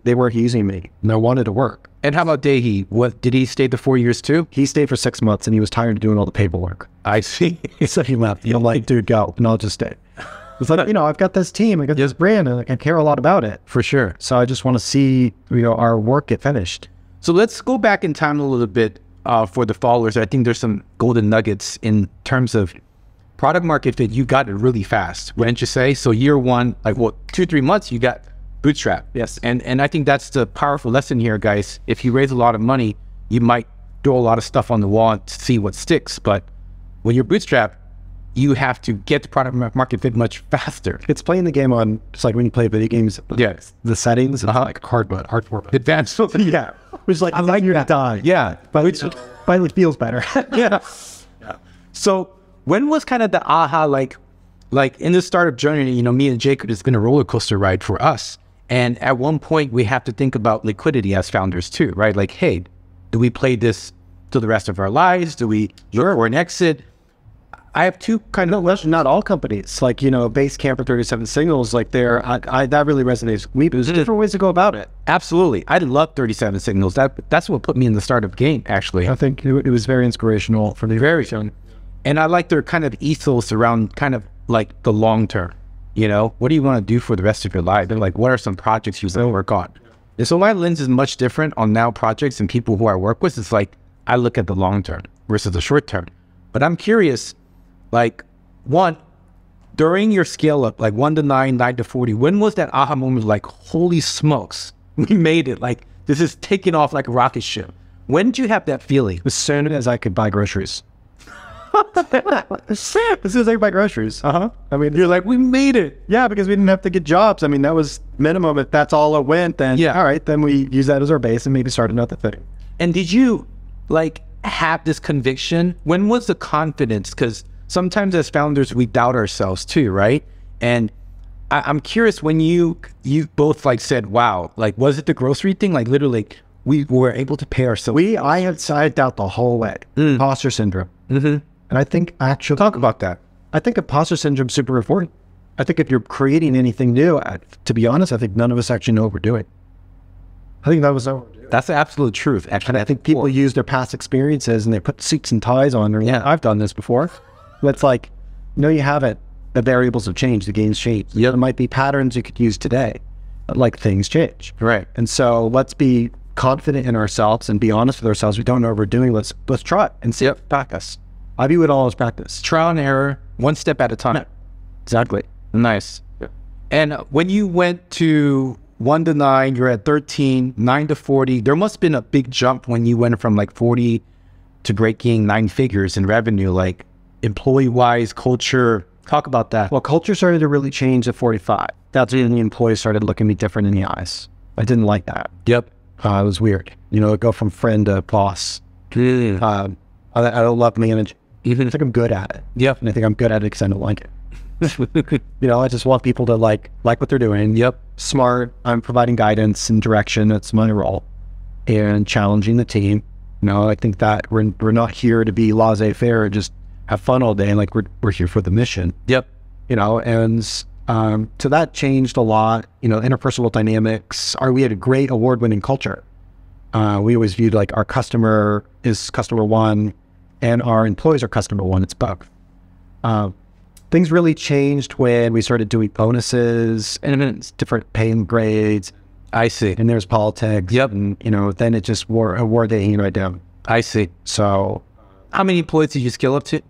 they weren't using me. And they wanted to work. And how about Daehee? What, did he stay the 4 years too? He stayed for 6 months and he was tired of doing all the paperwork. I see. So he left. I'm like, dude, go. And I'll just stay. It's like, I've got this team, I got this brand, and I care a lot about it. For sure. So I just want to see, our work get finished. So let's go back in time a little bit for the followers. I think there's some golden nuggets in terms of product market fit. You got it really fast, wouldn't you say? So year one, 2-3 months, you got Bootstrapped. Yes. And I think that's the powerful lesson here, guys. If you raise a lot of money, you might throw a lot of stuff on the wall and see what sticks. But when you're bootstrapped, you have to get the product market fit much faster. It's playing the game on, it's like when you play video games, the settings, it's like hard mode. Advanced. Yeah. Which like, I like you to die. Yeah. But it feels better. Yeah. So when was kind of the aha, like in the startup journey, you know, me and Jacob, it's been a roller coaster ride for us. And at one point we have to think about liquidity as founders too, right? Like, hey, do we play this to the rest of our lives? Do we look for an exit? I have two kind of, not all companies, like, you know, Basecamp or 37 Signals, like that really resonates with me, but there's different ways to go about it. Absolutely. I love 37 Signals. That's what put me in the startup game, actually. I think it was very inspirational for me. Very young. And I like their kind of ethos around kind of like the long term, you know, what do you want to do for the rest of your life? They're like, what are some projects you want to work on? And so my lens is much different on now projects and people who I work with. It's like, I look at the long term versus the short term. But I'm curious, like, one, during your scale up, like 1 to 9, 9 to 40, when was that aha moment like, holy smokes, we made it? Like, this is taking off like a rocket ship. When did you have that feeling? As soon as I could buy groceries. As soon as I could buy groceries. I mean, you're like, we made it. Yeah, because we didn't have to get jobs. I mean, that was minimum. If that's all it went, then all right, then we use that as our base and maybe start another thing. And did you like have this conviction? When was the confidence? Because sometimes as founders, we doubt ourselves too, right? And I'm curious, when you both like said, wow, like, was it the grocery thing? Like literally, we were able to pay ourselves. I had side out the whole way. Imposter syndrome. And I think actually, talk about that. I think imposter syndrome is super important. I think if you're creating anything new, to be honest, I think none of us actually know what we're doing. I think that was what we're doing. That's the absolute truth. Actually, and I think people use their past experiences and they put suits and ties on. Like, I've done this before. But it's like, no, you haven't. The variables have changed. The game's changed. There might be patterns you could use today, but like things change. Right. And so let's be confident in ourselves and be honest with ourselves. We don't know what we're doing. Let's try it and see if it practice. I view it all as practice. Trial and error, one step at a time. Exactly. Nice. And when you went to 1 to 9, you're at 13, 9 to 40. There must have been a big jump when you went from like 40 to breaking 9 figures in revenue, like employee-wise, culture. Talk about that. Well, culture started to really change at 45. That's when the employees started looking me different in the eyes. I didn't like that. Yep. It was weird. You know, go from friend to boss. I don't love managing. I think I'm good at it. Yep. And I think I'm good at it because I don't like it. You know, I just want people to like what they're doing. Yep. Smart. I'm providing guidance and direction. That's my role. And challenging the team. You know, I think that we're not here to be laissez-faire or just have fun all day. And like we're here for the mission. Yep. You know, and so that changed a lot. You know, interpersonal dynamics. We had a great award-winning culture. We always viewed like our customer is customer one and our employees are customer one. It's both. Things really changed when we started doing bonuses and different pay grades. I see. And there's politics. Yep. And, you know, then it just wore Daehee right down. I see. So how many employees did you scale up to?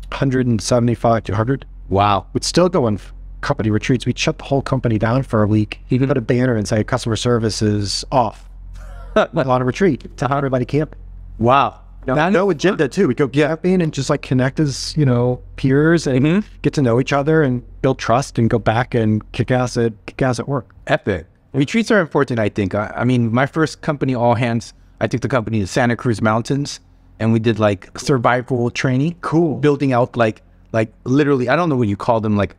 175 to 100. Wow. We'd still go on company retreats. We'd shut the whole company down for a week. He'd put a banner and say customer service is off. On a retreat to everybody camp. Wow. No agenda too. We go camping and just like connect as, you know, peers and get to know each other and build trust and go back and kick ass at work. Epic. Retreats are important, I think. I mean, my first company, All Hands, I took the company to Santa Cruz Mountains and we did like survival training. Cool. Building out like literally, I don't know what you call them, like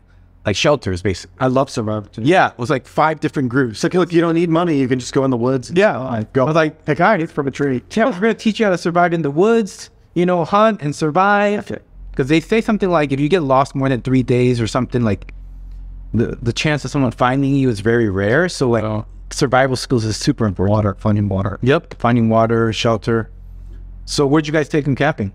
shelters, basically. I love survival. Yeah, it was like 5 different groups. So look, you don't need money. You can just go in the woods. Yeah, I was like, pick guidance from a tree. Yeah, we're going to teach you how to survive in the woods, you know, hunt and survive. Because they say something like, if you get lost more than 3 days or something, like the chance of someone finding you is very rare. So like survival skills is super important. Finding water. Yep, finding water, shelter. So where'd you guys take them camping?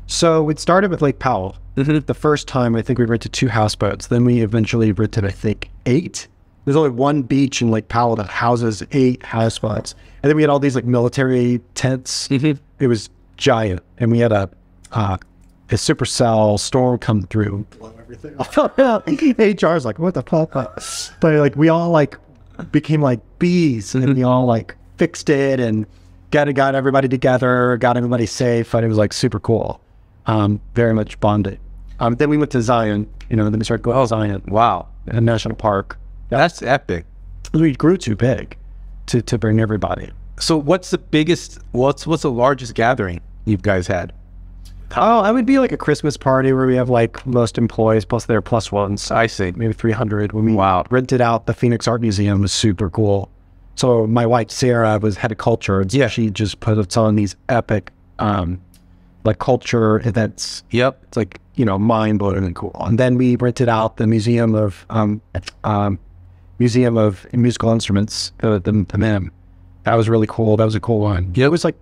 So it started with Lake Powell. The first time, I think we rented 2 houseboats. Then we eventually rented, I think, 8. There's only one beach in Lake Powell that houses 8 houseboats. And then we had all these like military tents. It was giant. And we had a supercell storm come through. Blow everything off. HR's like, what the fuck? But like we all like became like bees and we all like fixed it and got everybody together, got everybody safe. And it was like super cool. Very much bonded. Then we went to Zion, then we started going to Zion. Wow. A national park. That's epic. We grew too big to bring everybody. So what's the largest gathering you guys had? Oh, I would be like a Christmas party where we have like most employees plus their plus ones. I see. Maybe 300. When we rented out the Phoenix Art Museum, was super cool. So my wife, Sarah, was head of culture. And so she just put us on these epic, like culture events. Yep. It's like, mind blowing and cool. And then we rented out the Museum of Musical Instruments, the MIM. That was really cool. That was a cool one. Yeah, it was like,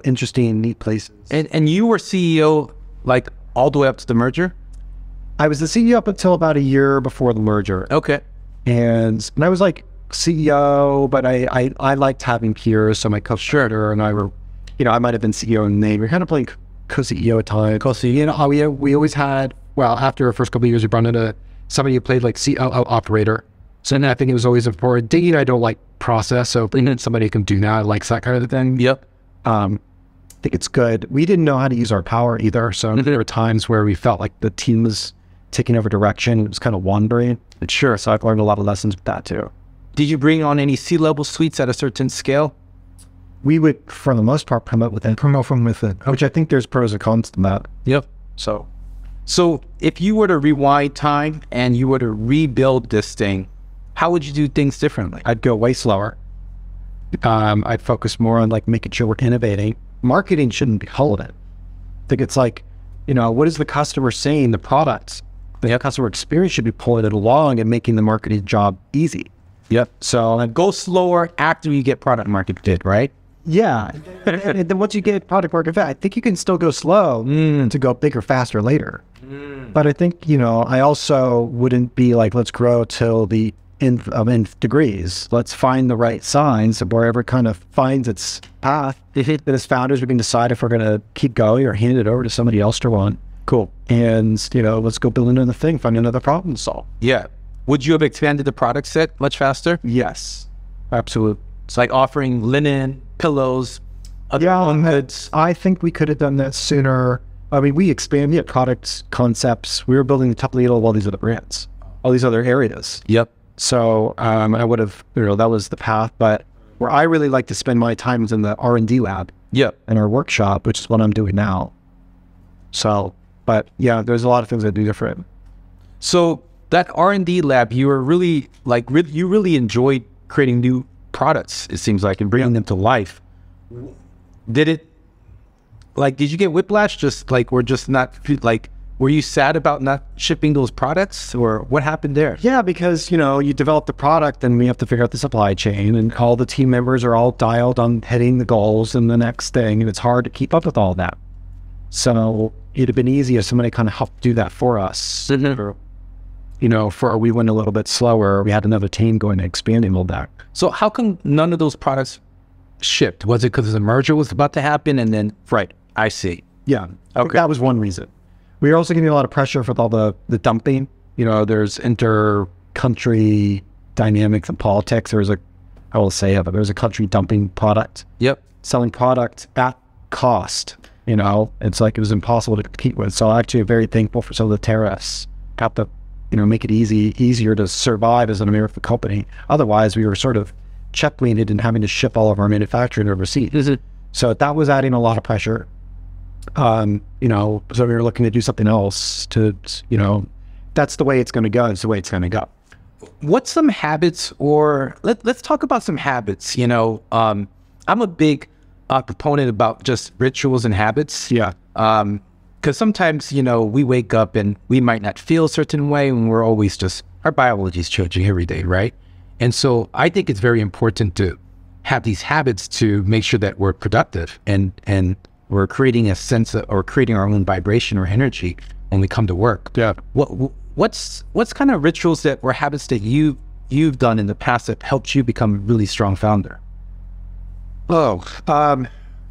interesting, neat places. And you were CEO like all the way up to the merger? I was the CEO up until about a year before the merger. Okay. And I was like CEO, but I liked having peers. So my co-founder and I were, I might have been CEO in name. We were kind of playing co-CEO at times. Co-CEO. We always had, after our first couple of years, we brought in somebody who played like COO operator. So then I think it was always important. Daehee and I don't like process, so bringing in somebody who can do that, likes that kind of thing. Yep. I think it's good. We didn't know how to use our power either. So there were times where we felt like the team was taking over direction. It was kind of wandering. And sure, so I've learned a lot of lessons with that too. Did you bring on any C-level suites at a certain scale? We would, for the most part, promote from within, which I think there's pros and cons to that. Yep. So if you were to rewind time and you were to rebuild this thing, how would you do things differently? I'd go way slower. I'd focus more on like making sure we're innovating. Marketing shouldn't be holding. I think it's like, what is the customer saying? The products, the customer experience should be pulling it along and making the marketing job easy. Yep. So go slower after you get product market fit, right? Yeah. And then once you get product market fit, I think you can still go slow to go bigger, faster later. But I think, I also wouldn't be like, let's grow till the nth degrees. Let's find the right signs of wherever it kind of finds its path. Then as founders, we can decide if we're going to keep going or hand it over to somebody else to run. Cool. And, let's go build another thing, find another problem to solve. Yeah. Would you have expanded the product set much faster? Yes, absolutely. It's like offering linen, pillows, goods. I think we could have done that sooner. I mean, we expanded products, concepts. We were building the Tuft Needle of all these other brands, all these other areas. Yep. So I would have, that was the path. But where I really like to spend my time is in the R&D lab. Yep. In our workshop, which is what I'm doing now. So, but yeah, there's a lot of things I do different. So that R&D lab, you were really you really enjoyed creating new products, it seems like, and bringing them to life. Did you get whiplash? Were you sad about not shipping those products, or what happened there? Yeah, because, you develop the product and we have to figure out the supply chain, and all the team members are all dialed on hitting the goals and the next thing. And it's hard to keep up with all that. So it'd have been easy if somebody kind of helped do that for us. We went a little bit slower. We had another team going and expanding a little bit. So how come none of those products shipped? Was it because the merger was about to happen and then? Right. I see. Yeah. Okay. That was one reason. We were also getting a lot of pressure with all the dumping. There's inter-country dynamics and politics. There's a country dumping product. Yep. Selling product at cost. It's like it was impossible to compete with. So actually I'm very thankful for some of the tariffs. Got to, make it easier to survive as an American company. Otherwise, we were sort of checkmated and having to ship all of our manufacturing overseas. So that was adding a lot of pressure. So we were looking to do something else to, that's the way it's going to go. It's the way it's going to go. What's some habits, or let's talk about some habits. I'm a big proponent about just rituals and habits. Yeah. Because sometimes, we wake up and we might not feel a certain way, and we're always our biology is changing every day, right? And so I think it's very important to have these habits to make sure that we're productive and we're creating a sense of, or creating our own vibration or energy when we come to work. Yeah. What's kind of rituals or habits that you've done in the past that helped you become a really strong founder?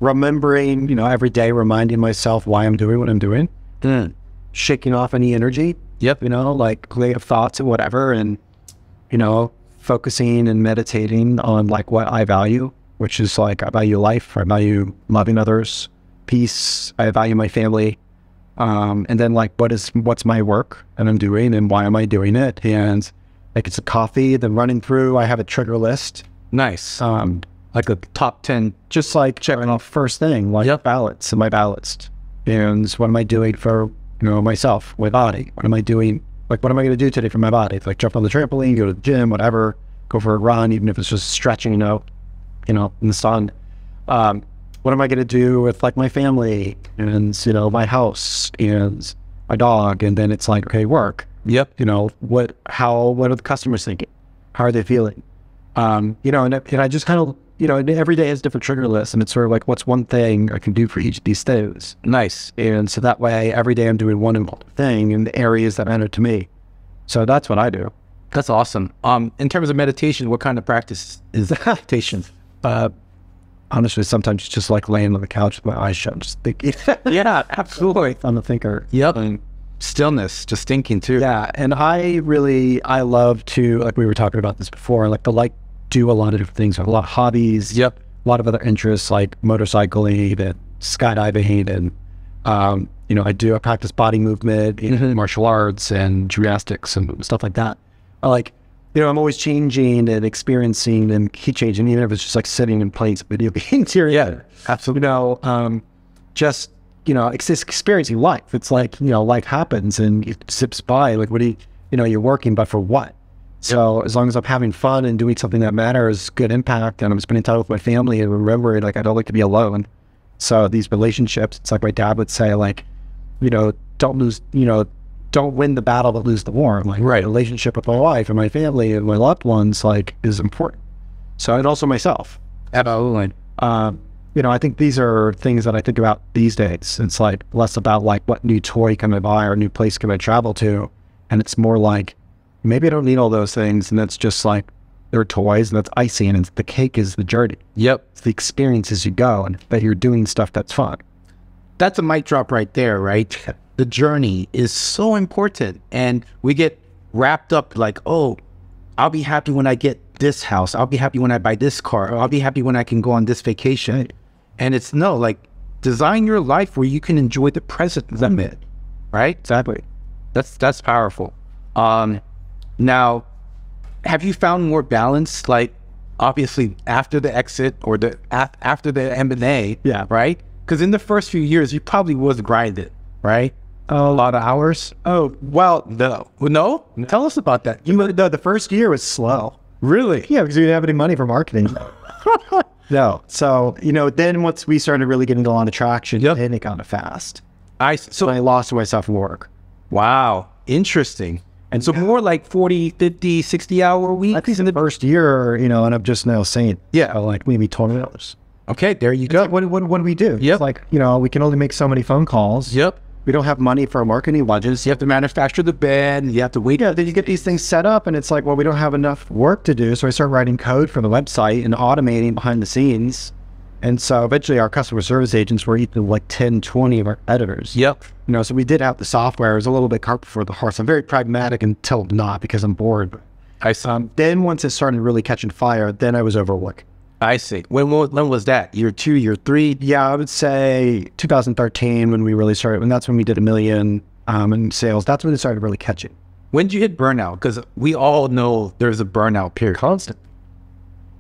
Remembering, every day, reminding myself why I'm doing what I'm doing. Shaking off any energy. Yep. Like negative thoughts and whatever, and, focusing and meditating on like what I value, which is like, I value life, I value loving others, peace, I value my family, And then like, what's my work that I'm doing and why am I doing it? And like, it's a coffee, then running through, I have a trigger list. Nice. Like a top 10, just like checking off first thing, like balance, am I balanced? And what am I doing for, myself, my body? What am I doing? Like, what am I going to do today for my body? Like jump on the trampoline, go to the gym, whatever, go for a run, even if it's just stretching, in the sun. What am I going to do with like my family and, my house and my dog? And then it's like, okay, work. Yep. What are the customers thinking? How are they feeling? And I just kind of, every day has different trigger lists, and it's sort of like, what's one thing I can do for each of these things? Nice. And so that way, every day I'm doing one important thing in the areas that matter to me. So that's what I do. That's awesome. In terms of meditation, what kind of practice is meditation? Honestly, sometimes it's just like laying on the couch with my eyes shut, just thinking. Yeah, absolutely. I'm a thinker. Yep. And stillness, just thinking too. Yeah. And I love to, like we were talking about this before, like do a lot of different things. I have a lot of hobbies. Yep. A lot of other interests like motorcycling and skydiving and, I practice body movement, martial arts and gymnastics and stuff like that. I'm always changing and experiencing and keep changing, even if it's just like sitting and playing some video games here. Yeah, absolutely. It's just experiencing life. It's like, life happens and it zips by. Like, what do you're working, but for what? So as long as I'm having fun and doing something that matters, good impact, and I'm spending time with my family and remembering, like, I don't like to be alone. So these relationships, it's like my dad would say, like, don't win the battle, but lose the war. Like, right. Relationship with my wife and my family and my loved ones, like, is important. So, and also myself. Absolutely. I think these are things that I think about these days. It's like less about like, what new toy can I buy or new place can I travel to? And it's more like, maybe I don't need all those things. And that's just like, they're toys and that's icing and the cake is the journey. Yep. It's the experience as you go and that you're doing stuff that's fun. That's a mic drop right there, right? The journey is so important. And we get wrapped up like, oh, I'll be happy when I get this house. I'll be happy when I buy this car. Or I'll be happy when I can go on this vacation. And it's design your life where you can enjoy the present moment, right? Exactly. That's powerful. Now, have you found more balance, like obviously after the exit or after the M&A, right? Because in the first few years, you probably was grinded, right? A lot of hours. Oh, well, no? Tell us about that. The first year was slow. Really? Yeah, because we didn't have any money for marketing. No. So, then once we started really getting a lot of traction, then it got fast. So I lost myself in work. Wow. Interesting. And so more like 40, 50, 60-hour weeks? I think in the first year, and I'm just now saying, like maybe $20. Okay, there you go. Like, what do we do? Yep. It's like, we can only make so many phone calls. Yep. We don't have money for our marketing budgets. You have to manufacture the bed. You have to wait. Yeah, then you get these things set up and it's like, well, we don't have enough work to do. So I start writing code for the website and automating behind the scenes. And so eventually our customer service agents were eating like 10, 20 of our editors. Yep. So we did have the software. It was a little bit cart before the horse. I'm very pragmatic until not because I'm bored. I see. Then once it started really catching fire, then I was overworked. I see. When was that? Year 2, year 3? Yeah, I would say 2013 when we really started, and that's when we did $1 million in sales. That's when it started really catching. When did you hit burnout? Because we all know there's a burnout period. Constant.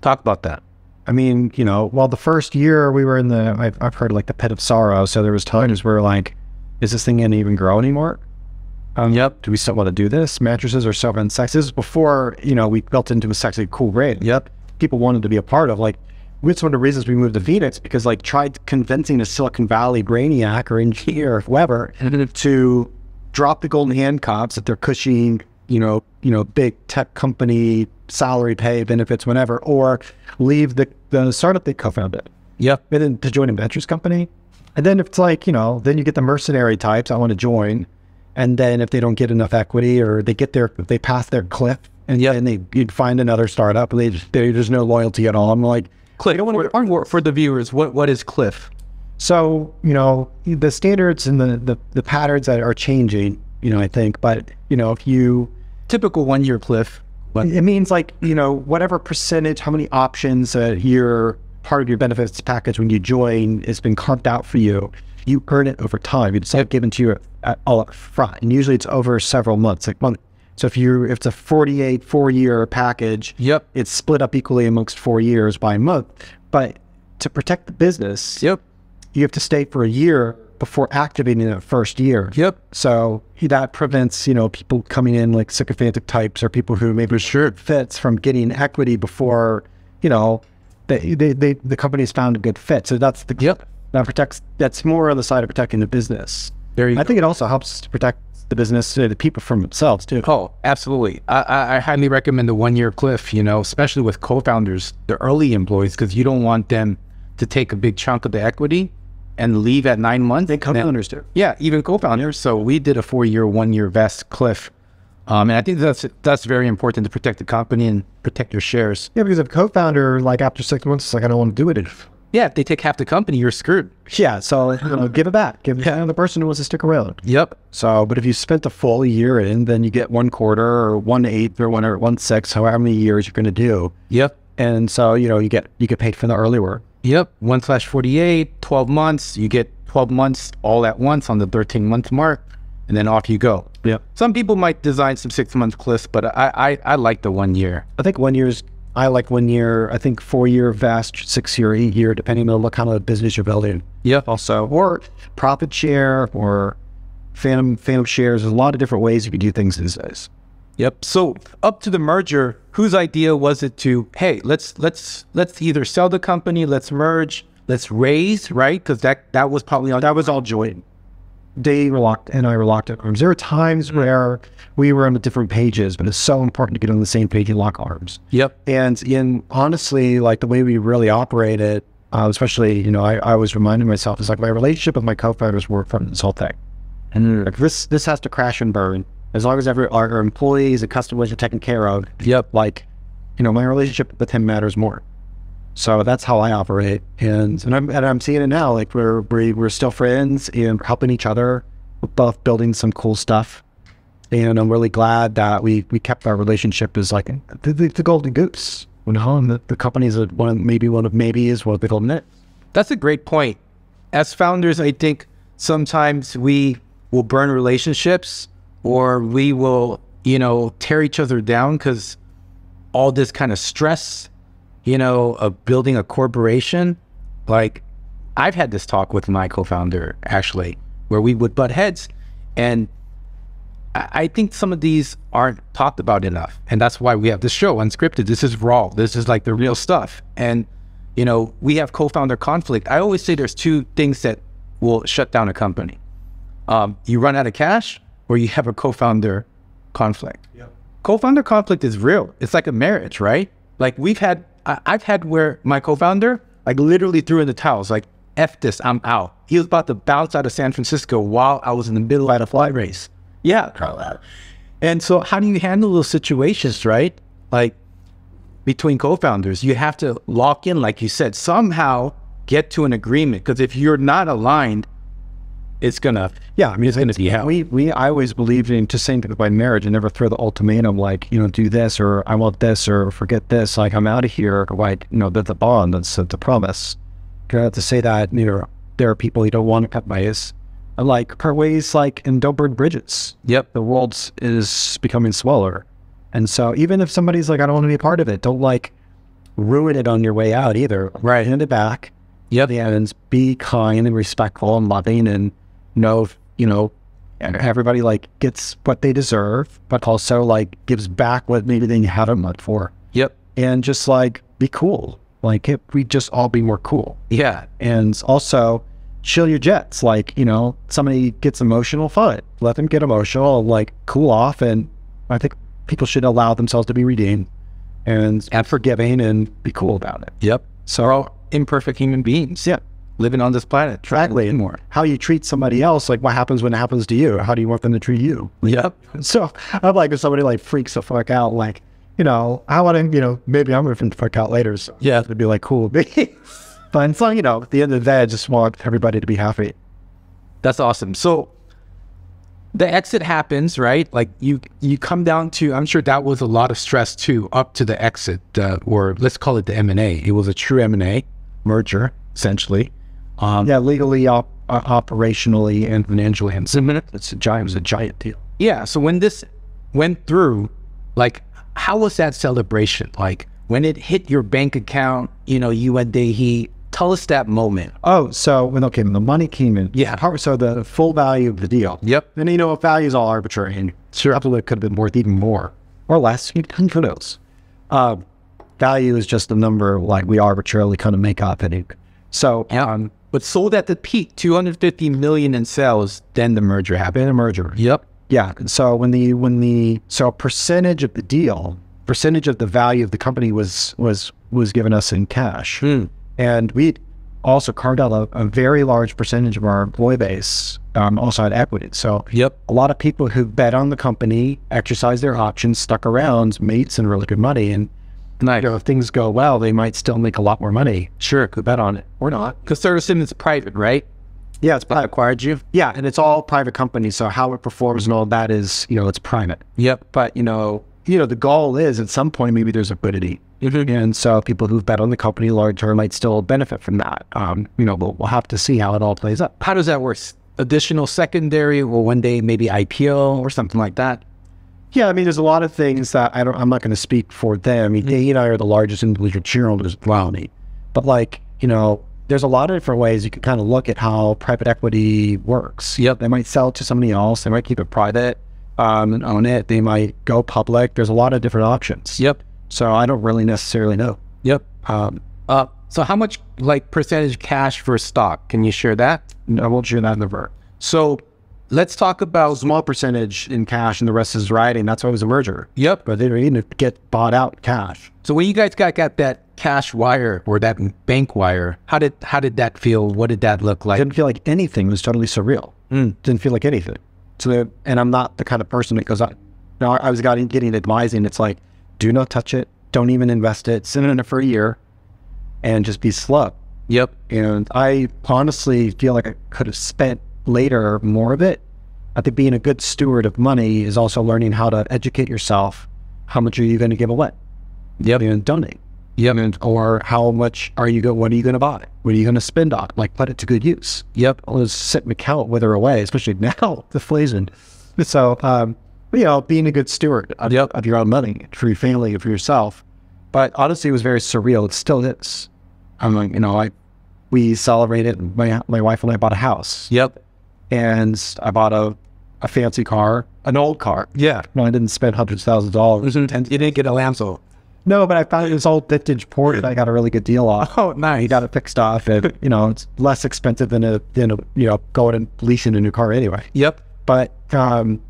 Talk about that. I mean, the first year we were in I've heard like the pit of sorrow. So there was times where like, is this thing going to even grow anymore? Yep. Do we still want to do this? Mattresses are so unsexy. This is before, we built into a sexy, cool brand. Yep. People wanted to be a part of. Like, it's one of the reasons we moved to Phoenix, because like tried convincing a Silicon Valley brainiac or engineer or whoever to drop the golden handcuffs that they're cushioning, big tech company, salary pay, benefits, whatever, or leave the startup they co-founded. Yep. And then to join a ventures company. And then if it's like, then you get the mercenary types, I want to join. And then if they don't get enough equity or they pass their cliff, and you'd find another startup, and there's no loyalty at all. I'm like, Cliff, for the viewers, what is Cliff? So, the standards and the patterns that are changing, I think, but, if you... Typical 1-year Cliff. It means like, whatever percentage, how many options you're part of your benefits package when you join has been carved out for you. You earn it over time. It's not given to you all up front. And usually it's over several months, like month. So if it's a 4-year package, it's split up equally amongst 4 years by month. But to protect the business, you have to stay for a year before activating the first year. So that prevents, people coming in like sycophantic types or people who maybe fits from getting equity before, the company's found a good fit. So that's that's more on the side of protecting the business. I think it also helps to protect the business, the people from themselves too. Oh, absolutely. I highly recommend the 1 year cliff, especially with co-founders, the early employees, because you don't want them to take a big chunk of the equity and leave at 9 months. And co-founders too. Yeah, even co-founders. So we did a 4 year, 1 year vest cliff. And I think that's very important to protect the company and protect your shares. Yeah, because if a co-founder, like after 6 months, is like, I don't want to do it. Yeah, if they take half the company, you're screwed. Yeah, so give it back. Give it to the person who wants to stick around. So, but if you spent a full year in, then you get 1 quarter or 1/8 or 1/6, however many years you're going to do. And so, you get paid for the early work. 1/48, 12 months. You get 12 months all at once on the 13-month mark, and then off you go. Some people might design some 6-month cliffs, but I like the 1 year. I think 1 year's. I like 1 year. I think 4 year vest, 6 year, 8 year, depending on what kind of business you're building. Also, or profit share or phantom shares. There's a lot of different ways you can do things these days. So up to the merger, whose idea was it to, hey, let's either sell the company, let's merge, let's raise, right? Because that was probably that was all joint. Daehee and I were locked in arms. There were times where we were on the different pages, but it's so important to get on the same page and lock arms. And honestly, like the way we really operated, especially, I was reminding myself, is like my relationship with my co-founders were from this whole thing. And like this has to crash and burn. As long as our employees and customers are taken care of, my relationship with him matters more. So that's how I operate, and I'm seeing it now. Like we're still friends and helping each other. We're both building some cool stuff, and I'm really glad that we kept our relationship as like the golden goose. And the company is one of the golden eggs. That's a great point. As founders, I think sometimes we will burn relationships, or we will tear each other down because all this kind of stress, of building a corporation. Like I've had this talk with my co-founder, actually, where we would butt heads. And I think some of these aren't talked about enough. And that's why we have this show, Unscripted. This is raw. This is like the real stuff. And, we have co-founder conflict. I always say there's 2 things that will shut down a company. You run out of cash, or you have a co-founder conflict. Co-founder conflict is real. It's like a marriage, right? Like I've had where my co-founder like literally threw in the towels, like, F this, I'm out. He was about to bounce out of San Francisco while I was in the middle of a fly race. And so how do you handle those situations, right? Like between co-founders, you have to lock in, like you said, somehow get to an agreement. Because if you're not aligned, it's gonna, it's gonna be hell. I always believed in just saying things about marriage and never throw the ultimatum, like, do this, or I want this, or forget this, like I'm out of here, like, that's the bond, that's the promise. You have to say that, there are people you don't want to cut ways, like part ways, like, and don't burn bridges. The world is becoming smaller. And so even if somebody's like, I don't want to be a part of it, don't like ruin it on your way out either. Hand it back. And be kind and respectful and loving, and everybody like gets what they deserve, but also like gives back what maybe they haven't much for. And just like be cool. Like we just all be more cool. And also chill your jets. Like, somebody gets emotional, fine. Let them get emotional, like cool off. And I think people should allow themselves to be redeemed and forgiving and be cool about it. So we're all imperfect human beings. Living on this planet. Exactly. And more. How you treat somebody else, like what happens when it happens to you? How do you want them to treat you? So I'm like, if somebody like freaks the fuck out, like, I want to, maybe I'm going to fuck out later. So it'd be like, cool. But it's like, at the end of the day, I just want everybody to be happy. That's awesome. So the exit happens, right? Like you come down to, I'm sure that was a lot of stress too, up to the exit, or let's call it the M&A. It was a true M&A. merger, essentially. Yeah, legally, operationally, and financially. And it was a giant deal. Yeah. So when this went through, like, how was that celebration? Like, when it hit your bank account, you know, you and Daehee, tell us that moment. Oh, so when the money came in. Yeah. So the full value of the deal. Yep. And you know, value is all arbitrary, and sure, it could have been worth even more or less. Who knows? Value is just a number like we arbitrarily kind of make up. And so, but sold at the peak, 250 million in sales. Then the merger happened. Yep. Yeah. So so a percentage of the deal, percentage of the value of the company was given us in cash. And we also carved out a very large percentage of our employee base also had equity. So a lot of people who bet on the company, exercised their options, stuck around, made some really good money. And you know, if things go well, they might still make a lot more money. Sure. Could bet on it or not. Because Servicing is private, right? Yeah, it's private. Acquired you? Yeah, and it's all private companies. So how it performs and all that is, you know, it's private. Yep. But, you know, the goal is at some point, maybe there's liquidity. And so people who've bet on the company large term might still benefit from that. You know, we'll have to see how it all plays out. How does that work? Additional secondary, or one day maybe IPO or something like that? Yeah, I mean, there's a lot of things that I'm not going to speak for them. I mean, Daehee and I are the largest individual shareholders of Clowney. But like, you know, there's a lot of different ways you can kind of look at how private equity works. Yep. They might sell it to somebody else. They might keep it private and own it. They might go public. There's a lot of different options. Yep. So I don't really necessarily know. Yep. So how much like percentage cash for stock? Can you share that? No, I won't share that number. So let's talk about small percentage in cash and the rest is writing. That's why it was a merger. Yep. But they didn't get bought out cash. So when you guys got that cash wire or that bank wire, how did that feel? What did that look like? Didn't feel like anything. It was totally surreal. Didn't feel like anything. So and I'm not the kind of person that goes on. No, I was getting advising. It's like, do not touch it. Don't even invest it. Sit in it for a year and just be slow. Yep. And I honestly feel like I could have spent later more of it. I think being a good steward of money is also learning how to educate yourself. How much are you going to give away? Yep. And donate. Yep. Or what are you going to buy? What are you going to spend on? Like, put it to good use. Yep. I'll just sit and account wither away, especially now, deflation. So, you know, being a good steward of your own money for your family and for yourself. But honestly, it was very surreal. It still is. I'm like, you know, we celebrated. My wife and I bought a house. Yep. And I bought a fancy car, an old car. Yeah. No, I didn't spend hundreds of thousands of dollars. You didn't get a Lambo. No, but I found it was all vintage port and I got a really good deal off. Oh, nice. You got it fixed off and, you know, it's less expensive than you know, going and leasing a new car anyway. Yep. But, and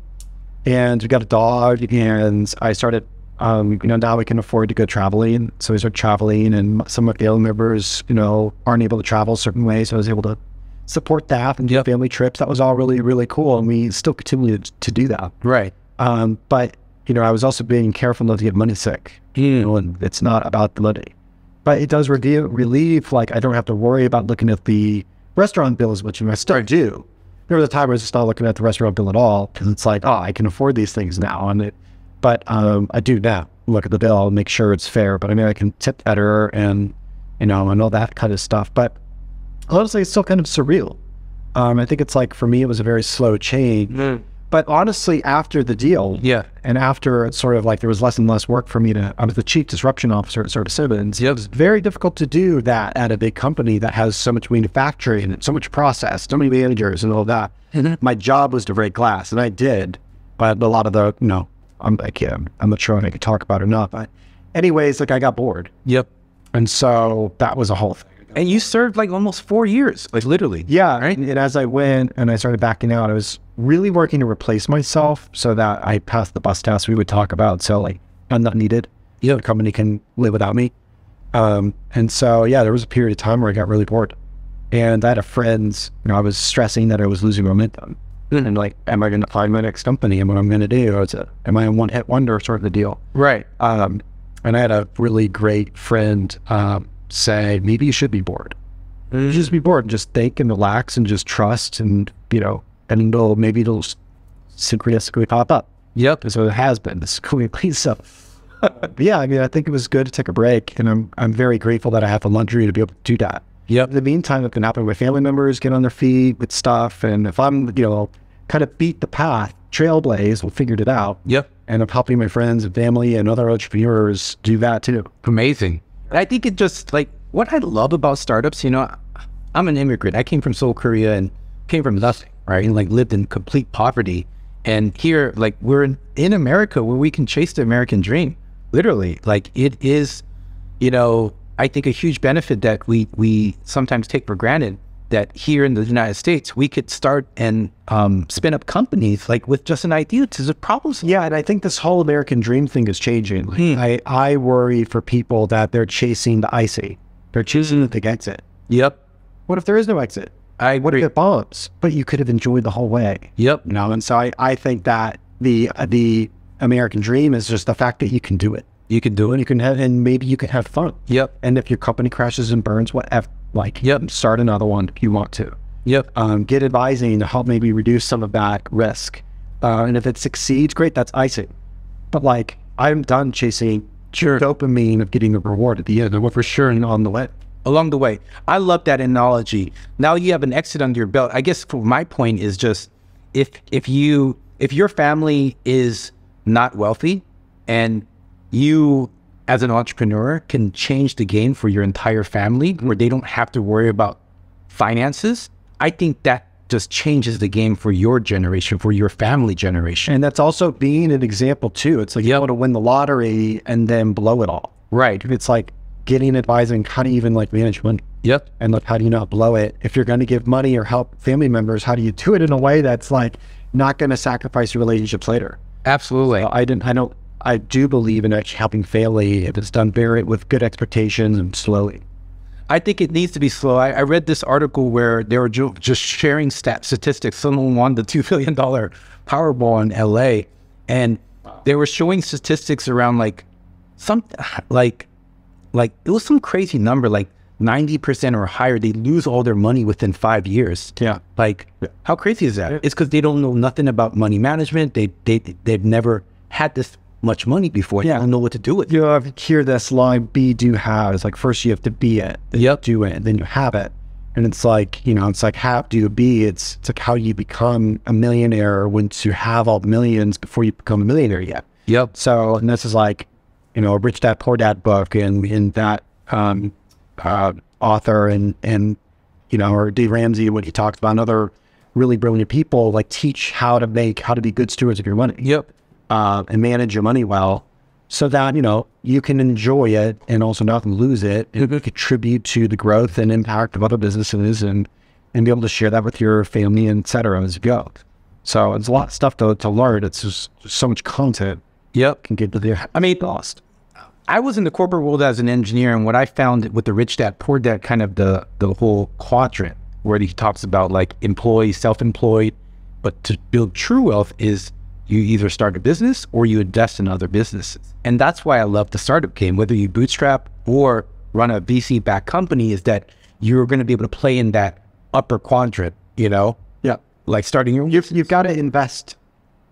we got a dog and I started, you know, now we can afford to go traveling. So we started traveling and some of my family members, you know, aren't able to travel a certain way. So I was able to support that and do family trips. That was all really, really cool. And we still continue to do that. Right. But, you know, I was also being careful not to get money sick. You know, and it's not about the money. But it does relieve, like, I don't have to worry about looking at the restaurant bill as much as I still do. There was a time where I was just not looking at the restaurant bill at all because it's like, oh, I can afford these things now. But I do now look at the bill and make sure it's fair. But I mean, I can tip better and, you know, and all that kind of stuff. But honestly, it's still kind of surreal. I think it's like, for me, it was a very slow change. But honestly, after the deal, and after it's sort of like there was less and less work for me I was the chief disruption officer at Service Simmons. It was very difficult to do that at a big company that has so much manufacturing and so much process, so many managers and all that. My job was to break glass, and I did. But a lot of the, you know, I'm not sure if I could talk about it or not. But anyways, like, I got bored. Yep. And so that was a whole thing. And you served like almost 4 years, like literally. Yeah. Right. And as I went and I started backing out, I was really working to replace myself so that I passed the bus test we would talk about. So, like, I'm not needed. The company can live without me. And so, yeah, there was a period of time where I got really bored. And I had a friend, you know, I was stressing that I was losing momentum. And like, am I going to find my next company? And what I'm going to do? Am I a one-hit wonder sort of the deal? Right. And I had a really great friend say, maybe you should be bored. You should just be bored and just think and relax and just trust and, you know, and maybe it'll synchronistically pop up. Yep. So it has been this quickly. So But yeah, I mean, I think it was good to take a break, and I'm very grateful that I have the luxury to be able to do that. Yep. In the meantime, it can happen with family members, get on their feet with stuff, and if I'm, kind of beat the path, trailblaze, we figured it out. Yep. And I'm helping my friends and family and other entrepreneurs do that too. Amazing. And I think it just like what I love about startups, I'm an immigrant. I came from Seoul, Korea, and came from nothing, right? And like lived in complete poverty. And here, like we're in America where we can chase the American dream, literally. Like it is, I think a huge benefit that we sometimes take for granted that here in the United States, we could start and spin up companies like with just an idea to the problems. Yeah, and I think this whole American dream thing is changing. I worry for people that they're chasing the icy. They're choosing the exit. Yep. What if there is no exit? What if it bombs? But you could have enjoyed the whole way. Yep. And so I think that the American dream is just the fact that you can do it. You can do it. You can have, and maybe you can have fun. Yep. And if your company crashes and burns, whatever, start another one if you want to. Yep. Get advising to help maybe reduce some of that risk. And if it succeeds, great, that's icing. But like, I'm done chasing dopamine of getting a reward at the end. And for sure on the way. Along the way. I love that analogy. Now you have an exit under your belt. I guess for my point is just if your family is not wealthy and you as an entrepreneur can change the game for your entire family where they don't have to worry about finances, I think that just changes the game for your generation, for your family generation. And that's also being an example too. It's like you want to win the lottery and then blow it all. Right. It's like getting advising how to even like manage money. Yep. And like, how do you not blow it? If you're going to give money or help family members, how do you do it in a way that's like not going to sacrifice your relationships later? Absolutely. So I do believe in actually helping family if it's done with good expectations and slowly. I think it needs to be slow. I read this article where they were just sharing statistics. Someone won the $2 billion Powerball in LA, and they were showing statistics around like it was some crazy number, like 90% or higher. They lose all their money within 5 years. Yeah. Like, how crazy is that? It's because they don't know nothing about money management. They've never had this much money before. They don't know what to do with it. You hear this line, be, do, have. It's like first you have to be it, then you do it, then you have it. And it's like, it's like have, do, be. It's like how you become a millionaire once you have all the millions before you become a millionaire yet. Yep. So, and this is like, a Rich Dad, Poor Dad book, and in that author and or Dave Ramsey, when he talks about other really brilliant people, like teach how to be good stewards of your money. Yep. And manage your money well so that, you can enjoy it and also not lose it and contribute to the growth and impact of other businesses and be able to share that with your family, and et cetera, as you go. So it's a lot of stuff to learn. It's just so much content. Yep. Can get to the, lost. I was in the corporate world as an engineer, and what I found with the Rich Dad, Poor Dad, kind of the whole quadrant where he talks about like employee, self-employed, but to build true wealth is you either start a business or you invest in other businesses. And that's why I love the startup game, whether you bootstrap or run a VC-backed company, is that you're going to be able to play in that upper quadrant, Yeah. Like starting your... You've got to invest.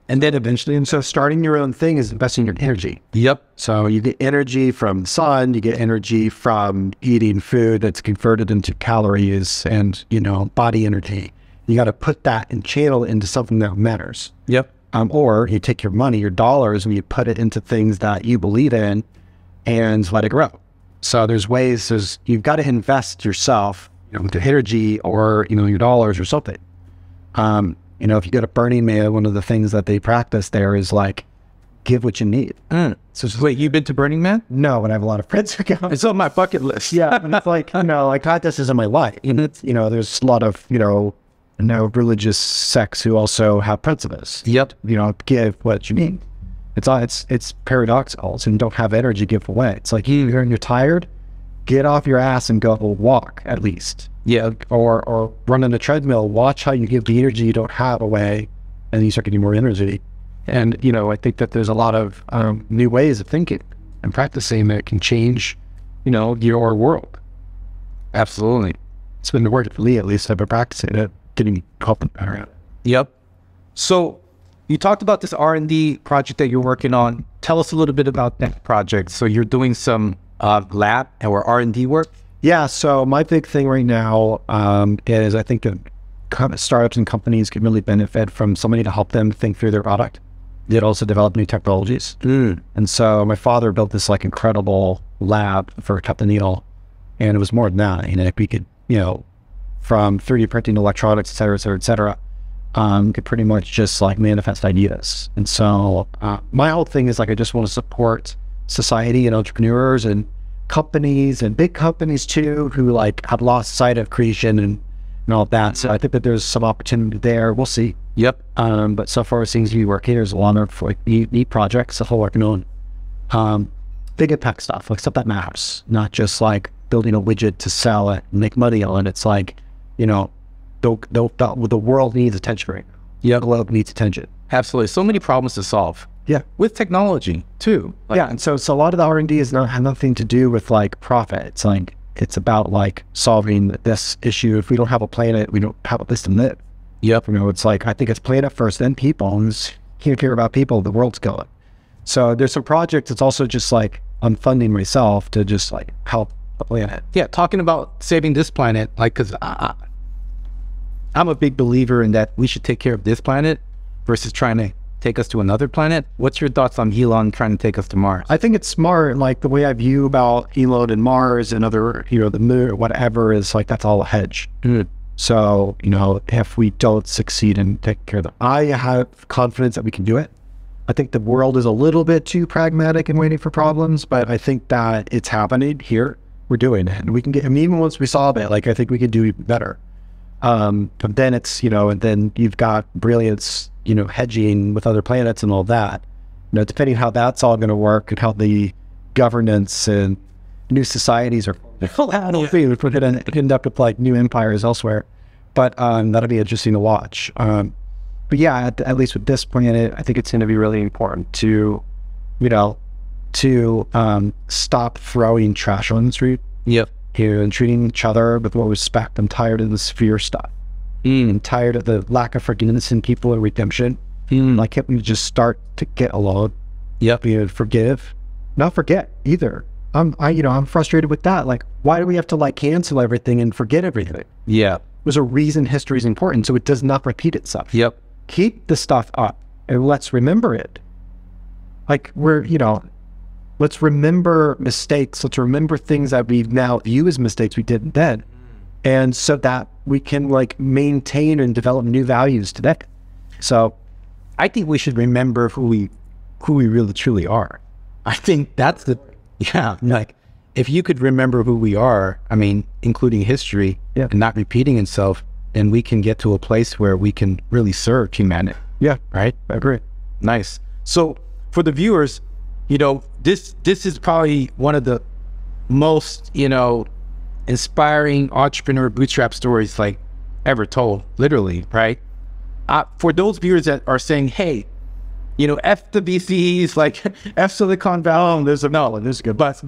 And then eventually... And so starting your own thing is investing your energy. Yep. So you get energy from the sun, you get energy from eating food that's converted into calories and, body energy. You got to put that and channel it into something that matters. Yep. Or you take your money, your dollars, and you put it into things that you believe in and let it grow. So there's ways, you've got to invest yourself, into energy or, your dollars or something. If you go to Burning Man, one of the things that they practice there is like, give what you need. So wait, you've been to Burning Man? No, but I have a lot of friends who go. It's on my bucket list. Yeah, and it's like, I got this in my life. And it's, there's a lot of, religious sects who also have principles. Yep. Give what you need. It's paradoxical. So you don't have energy, give away. It's like you're tired, get off your ass and go walk at least. Yeah. Or run on a treadmill, watch how you give the energy you don't have away, and you start getting more energy. And, I think that there's a lot of new ways of thinking and practicing that can change, your world. Absolutely. It's been working for me, at least. I've been practicing it, getting confident around it. Yep. So you talked about this R&D project that you're working on. tell us a little bit about that project. So you're doing some lab or R&D work? Yeah, so my big thing right now is I think that startups and companies can really benefit from somebody to help them think through their product. They'd also develop new technologies. And so my father built this like incredible lab for Tuft Needle, and it was more than that. You know, if we could, you know, from 3D printing electronics, et cetera, et cetera, et cetera, could pretty much just like manifest ideas. And so my whole thing is like, I just want to support society and entrepreneurs and companies and big companies too, who like have lost sight of creation and all of that. So I think that there's some opportunity there. We'll see. Yep. But so far it seems to be working. There's a lot of like neat projects that we're working on. Big impact stuff, like stuff that matters, not just like building a widget to sell it and make money on it. It's like, you know, the world needs attention right now. Yeah. The globe needs attention. Absolutely. So many problems to solve. Yeah. With technology too. Like, yeah. And so a lot of the R&D has nothing to do with like profit. It's like, it's about like solving this issue. If we don't have a planet, we don't have a place to live. Yep. You know, it's like, I think it's planet first, then people. And can't care about people, the world's going. So there's some projects. It's also just like, I'm funding myself to just like help the planet. Yeah. Talking about saving this planet, like, cause I'm a big believer in that we should take care of this planet versus trying to take us to another planet. What's your thoughts on Elon trying to take us to Mars? I think it's smart. Like the way I view about Elon and Mars and other, you know, the moon or whatever is like, that's all a hedge. So, you know, if we don't succeed in taking care of them, I have confidence that we can do it. I think the world is a little bit too pragmatic and waiting for problems, but I think that it's happening here. We're doing it, and we can get, I mean, even once we solve it, like I think we can do even better. But then it's, you know, and then you've got brilliance, you know, hedging with other planets and all that. You know, depending how that's all going to work and how the governance and new societies are, we're going to end up with like new empires elsewhere. But that'll be interesting to watch. But yeah, at least with this planet, I think it's going to be really important to, you know, to stop throwing trash on the street. Yep. Here and treating each other with more respect. I'm tired of the sphere stuff. I'm tired of the lack of forgiveness in people and redemption. Like, can't we just start to get along? Yep. You know, forgive, not forget either. I'm frustrated with that. Like, why do we have to like cancel everything and forget everything? Yeah. There's a reason history is important, so it does not repeat itself. Yep. Keep the stuff up and let's remember it. Like let's remember mistakes. Let's remember things that we now view as mistakes we did then. And so that we can like maintain and develop new values today. So I think we should remember who we really truly are. I think that's like, if you could remember who we are, I mean, including history and not repeating itself, then we can get to a place where we can really serve humanity. Yeah. Right? I agree. Nice. So for the viewers, you know, this is probably one of the most, you know, inspiring entrepreneur bootstrap stories like ever told, literally, right? For those viewers that are saying, hey, you know, F the VCs, like F Silicon Valley, there's good, but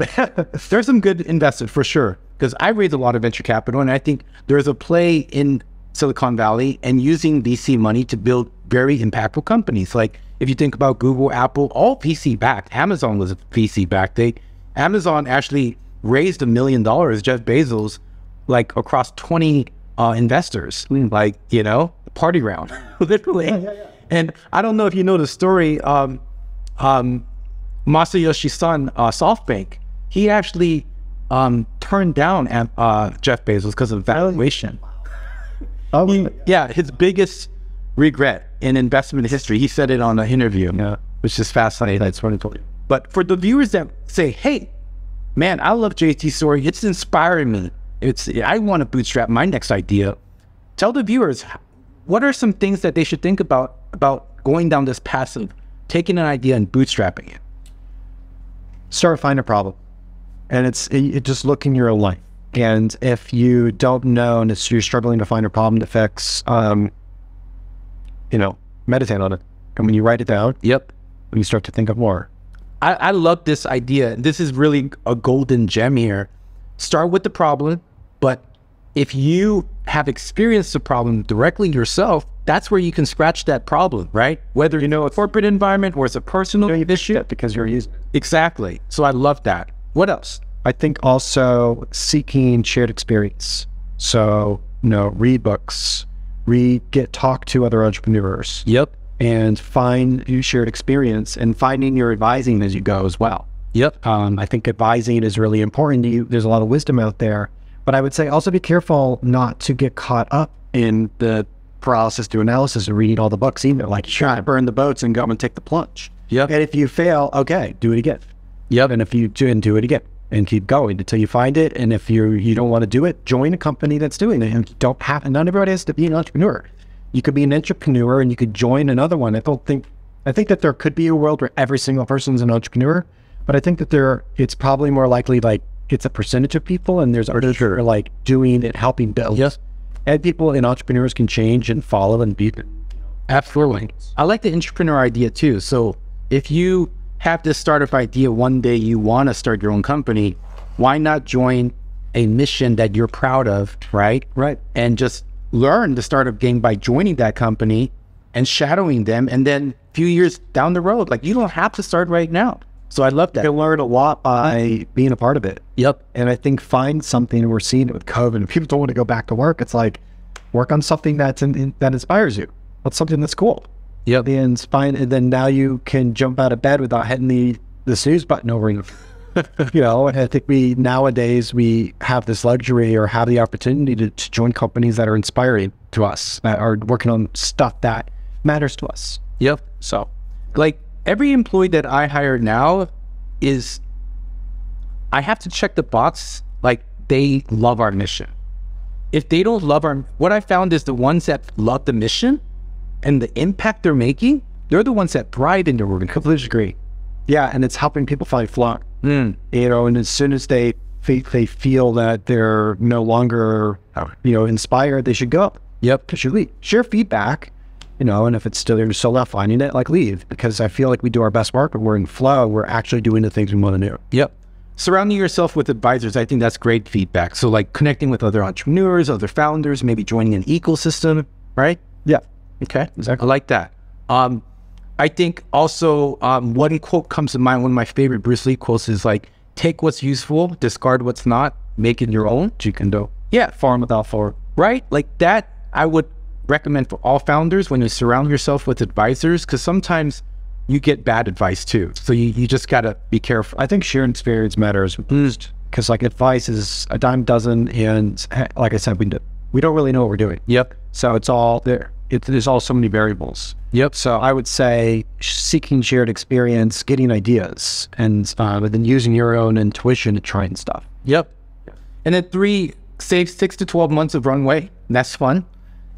there's some good investors for sure. Because I raised a lot of venture capital, and I think there's a play in Silicon Valley and using VC money to build very impactful companies. Like if you think about Google, Apple, all VC backed. Amazon was VC backed. Amazon actually raised $1 million, Jeff Bezos, like across 20 investors, like, you know, party round, literally. And I don't know if you know the story, Masayoshi's son, SoftBank, he actually turned down Jeff Bezos because of valuation. Yeah, his biggest regret in investment history. He said it on an interview, which is fascinating. That's what I told you. But for the viewers that say, hey, man, I love JT's story. It's inspiring me. I want to bootstrap my next idea. Tell the viewers, what are some things that they should think about going down this path of taking an idea and bootstrapping it? Start find a problem. And it's just look in your own life. And if you don't know and you're struggling to find a problem to fix, you know, meditate on it. And when you write it down, you start to think of more. I love this idea. This is really a golden gem here. Start with the problem, but if you have experienced the problem directly yourself, that's where you can scratch that problem, right? Whether you know a corporate environment or it's a personal issue. Because you're using it. Exactly. So I love that. What else? I think also seeking shared experience. So, read books, talk to other entrepreneurs. Yep. And find your shared experience and finding your advising as you go as well. Yep. I think advising is really important. There's a lot of wisdom out there, but I would say also be careful not to get caught up in the paralysis to analysis and reading all the books either. Like, try to burn the boats and go and take the plunge. Yep. And if you fail, okay, do it again. Yep. And if you do it again and keep going until you find it. And if you don't want to do it, join a company that's doing it. And not everybody has to be an entrepreneur. You could be an entrepreneur and you could join another one. I think that there could be a world where every single person's an entrepreneur, but I think that it's probably more likely like it's a percentage of people and there's others who are like doing it, helping build. Yes. And people and entrepreneurs can change and follow and be. Absolutely. I like the entrepreneur idea too. So if you have this startup idea, one day you want to start your own company, why not join a mission that you're proud of, right? Right. And just learn the startup game by joining that company and shadowing them. And then a few years down the road, like you don't have to start right now. So I love that. You can learn a lot by being a part of it. Yep. And I think find something, and we're seeing it with COVID, and people don't want to go back to work. It's like, work on something that inspires you. What's something that's cool? Yep. And then now you can jump out of bed without hitting the snooze button over you. And I think nowadays we have this luxury or have the opportunity to join companies that are inspiring to us, that are working on stuff that matters to us. Yep. So like every employee that I hire now I have to check the box, like they love our mission. If they don't love what I found is the ones that love the mission and the impact they're making, they're the ones that thrive in their work. Completely agree. Yeah, and it's helping people find flow. And as soon as they feel that they're no longer, inspired, they should go. Yep. They should leave. Share feedback, and if it's still, you're still not finding it, like leave. Because I feel like we do our best work, but we're in flow. We're actually doing the things we want to do. Yep. Surrounding yourself with advisors, I think that's great feedback. So like connecting with other entrepreneurs, other founders, maybe joining an ecosystem, right? Yeah. Okay. Exactly. I like that. I think also one quote comes to mind. One of my favorite Bruce Lee quotes is like, take what's useful, discard what's not, make it your own. You can do. Yeah. Farm without forward. Right? Like that, I would recommend for all founders when you surround yourself with advisors, because sometimes you get bad advice too. So you just got to be careful. I think shared experience matters because like advice is a dime dozen. And like I said, we don't really know what we're doing. Yep. So it's all there. There's all so many variables. Yep. So I would say seeking shared experience, getting ideas, and then using your own intuition to try and stuff. Yep. And then 3, save 6 to 12 months of runway. That's fun.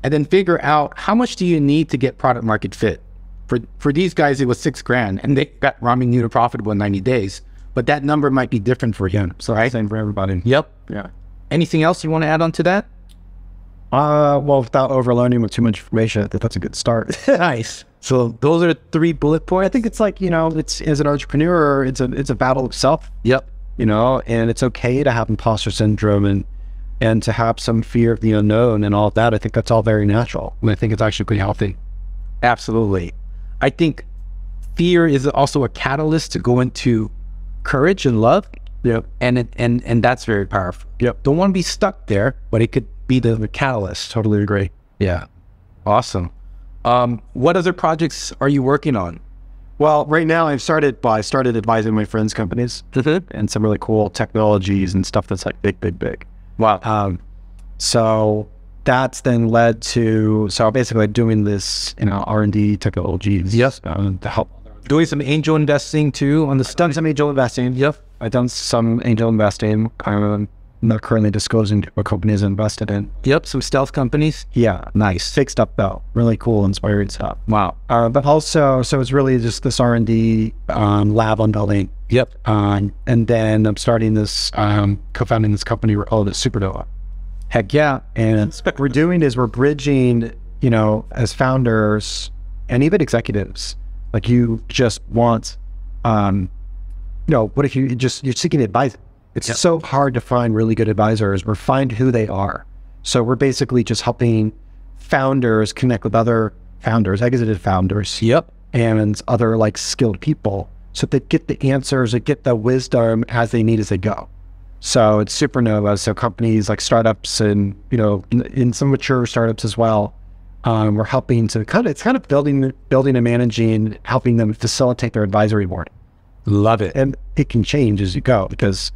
And then figure out how much do you need to get product market fit. For these guys, it was $6,000 and they got ramen noodle profitable in 90 days. But that number might be different for you. So right? Same for everybody. Yep. Yeah. Anything else you want to add on to that? Well, without overloading with too much information, I think that's a good start. Nice. So those are 3 bullet points. I think it's like, it's as an entrepreneur, it's a battle of self. Yep. And it's okay to have imposter syndrome and to have some fear of the unknown and all of that. I think that's all very natural. And I think it's actually pretty healthy. Absolutely. I think fear is also a catalyst to go into courage and love. Yep. And that's very powerful. Yep. Don't want to be stuck there, but it could be the catalyst. Totally agree. Yeah. Awesome. What other projects are you working on? Well, right now I started advising my friends' companies and some really cool technologies and stuff that's like big. Wow. So that's then led to, basically doing this, R&D technologies. Yes. To help. Doing some angel investing too on the I've done some angel investing. Yep. I've done some angel investing. I'm not currently disclosing what companies invested in. Yep. Some stealth companies. Yeah. Nice. Fixed stuff though. Really cool, inspiring stuff. Wow. But also, so it's really just this R&D lab I'm building. Yep. And then I'm starting this, co-founding this company called Supernova. Heck yeah. And what we're doing is we're bridging, as founders and even executives, like you just want, what if you're seeking advice? It's so hard to find really good advisors or find who they are. So we're basically just helping founders connect with other founders, exited founders, Yep. and other like skilled people, so they get the answers, they get the wisdom as they need as they go. So it's Supernova. So companies like startups and, in some mature startups as well, we're helping to it's kind of building and managing, helping them facilitate their advisory board. Love it. And it can change as you go, because,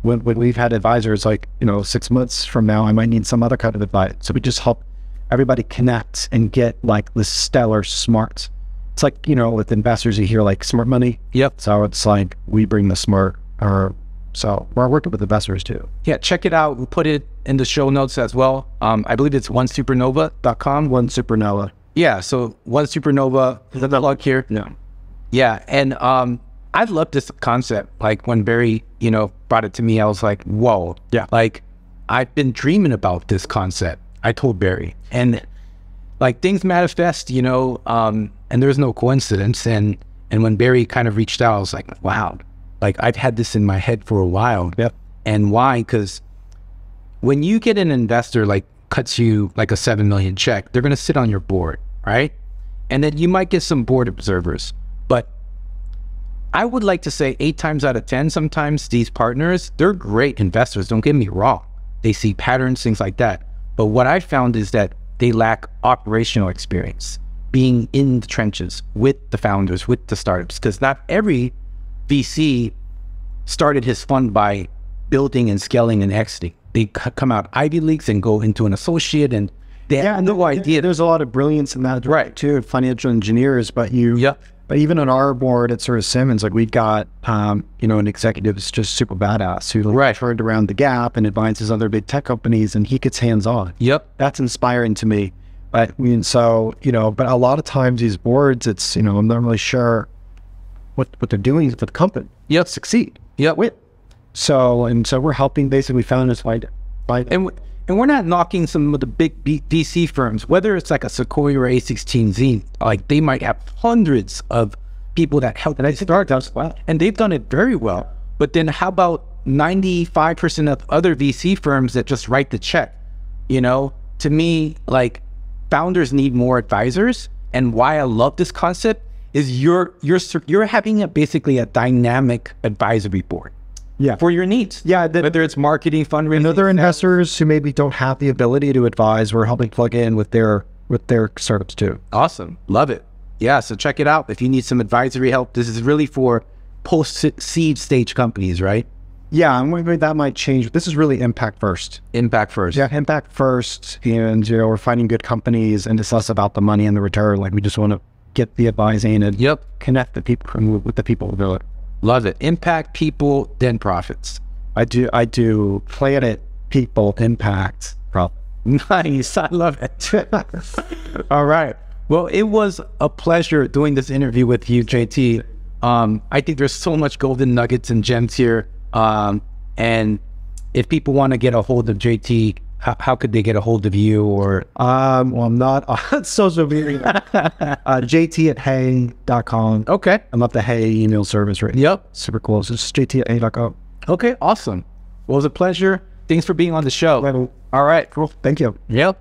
when we've had advisors, like, 6 months from now, I might need some other kind of advice. So we just help everybody connect and get like this stellar smart. It's like, with investors, you hear like smart money. Yep. So it's like we bring the smart, so we're working with investors too. Yeah, check it out. We'll put it in the show notes as well. I believe it's onesupernova.com. One Supernova. Yeah, so One Supernova is the plug here. Yeah. Yeah, and I love this concept. Like when Barry, brought it to me, I was like, whoa. Yeah. Like I've been dreaming about this concept. I told Barry, and like things manifest, and there's no coincidence. And when Barry kind of reached out, I was like, wow, like I've had this in my head for a while. Yep. And why? Because when you get an investor like cuts you like a 7 million check, they're going to sit on your board, right? And then you might get some board observers, but I would like to say 8 times out of 10, sometimes these partners, they're great investors. Don't get me wrong. They see patterns, things like that. But what I found is that they lack operational experience, being in the trenches with the founders, with the startups, because not every VC started his fund by building and scaling and exiting. They come out Ivy Leagues and go into an associate, and they have no idea. There's a lot of brilliance in that, right? Too, financial engineers, but But even on our board at sort of Simmons, like we've got, an executive that's just super badass who turned around the gap and advises other big tech companies, and he gets hands on. Yep. That's inspiring to me. But but a lot of times these boards, it's, I'm not really sure what they're doing for the company. Yep. Succeed. Yep. So we're helping basically founders find. And we're not knocking some of the big VC firms, whether it's like a Sequoia or A16Z, like they might have hundreds of people that help and startups, and they've done it very well. But then how about 95% of other VC firms that just write the check? To me, like founders need more advisors. And why I love this concept is you're having basically a dynamic advisory board. Yeah, for your needs. Yeah, whether it's marketing, fundraising. And other investors who maybe don't have the ability to advise, we're helping plug in with their startups too. Awesome, love it. Yeah, so check it out if you need some advisory help. This is really for post-seed stage companies, right? Yeah, and maybe that might change. This is really impact first. Impact first. Yeah, impact first. And we're finding good companies, and it's less about the money and the return. Like we just want to get the advising and connect the people with the people who do it. Love it. Impact, people, then profits. I do planet, people, impact, profit. Nice. I love it. All right. Well, it was a pleasure doing this interview with you, JT. I think there's so much golden nuggets and gems here. And if people want to get a hold of JT, how could they get a hold of you? Or I'm not on social media. JT@hey.com. Okay. I'm up the Hey email service right now. Yep. Super cool. It's just JT@hey.com. Okay, awesome. Well, it was a pleasure. Thanks for being on the show. All right, cool. Thank you. Yep.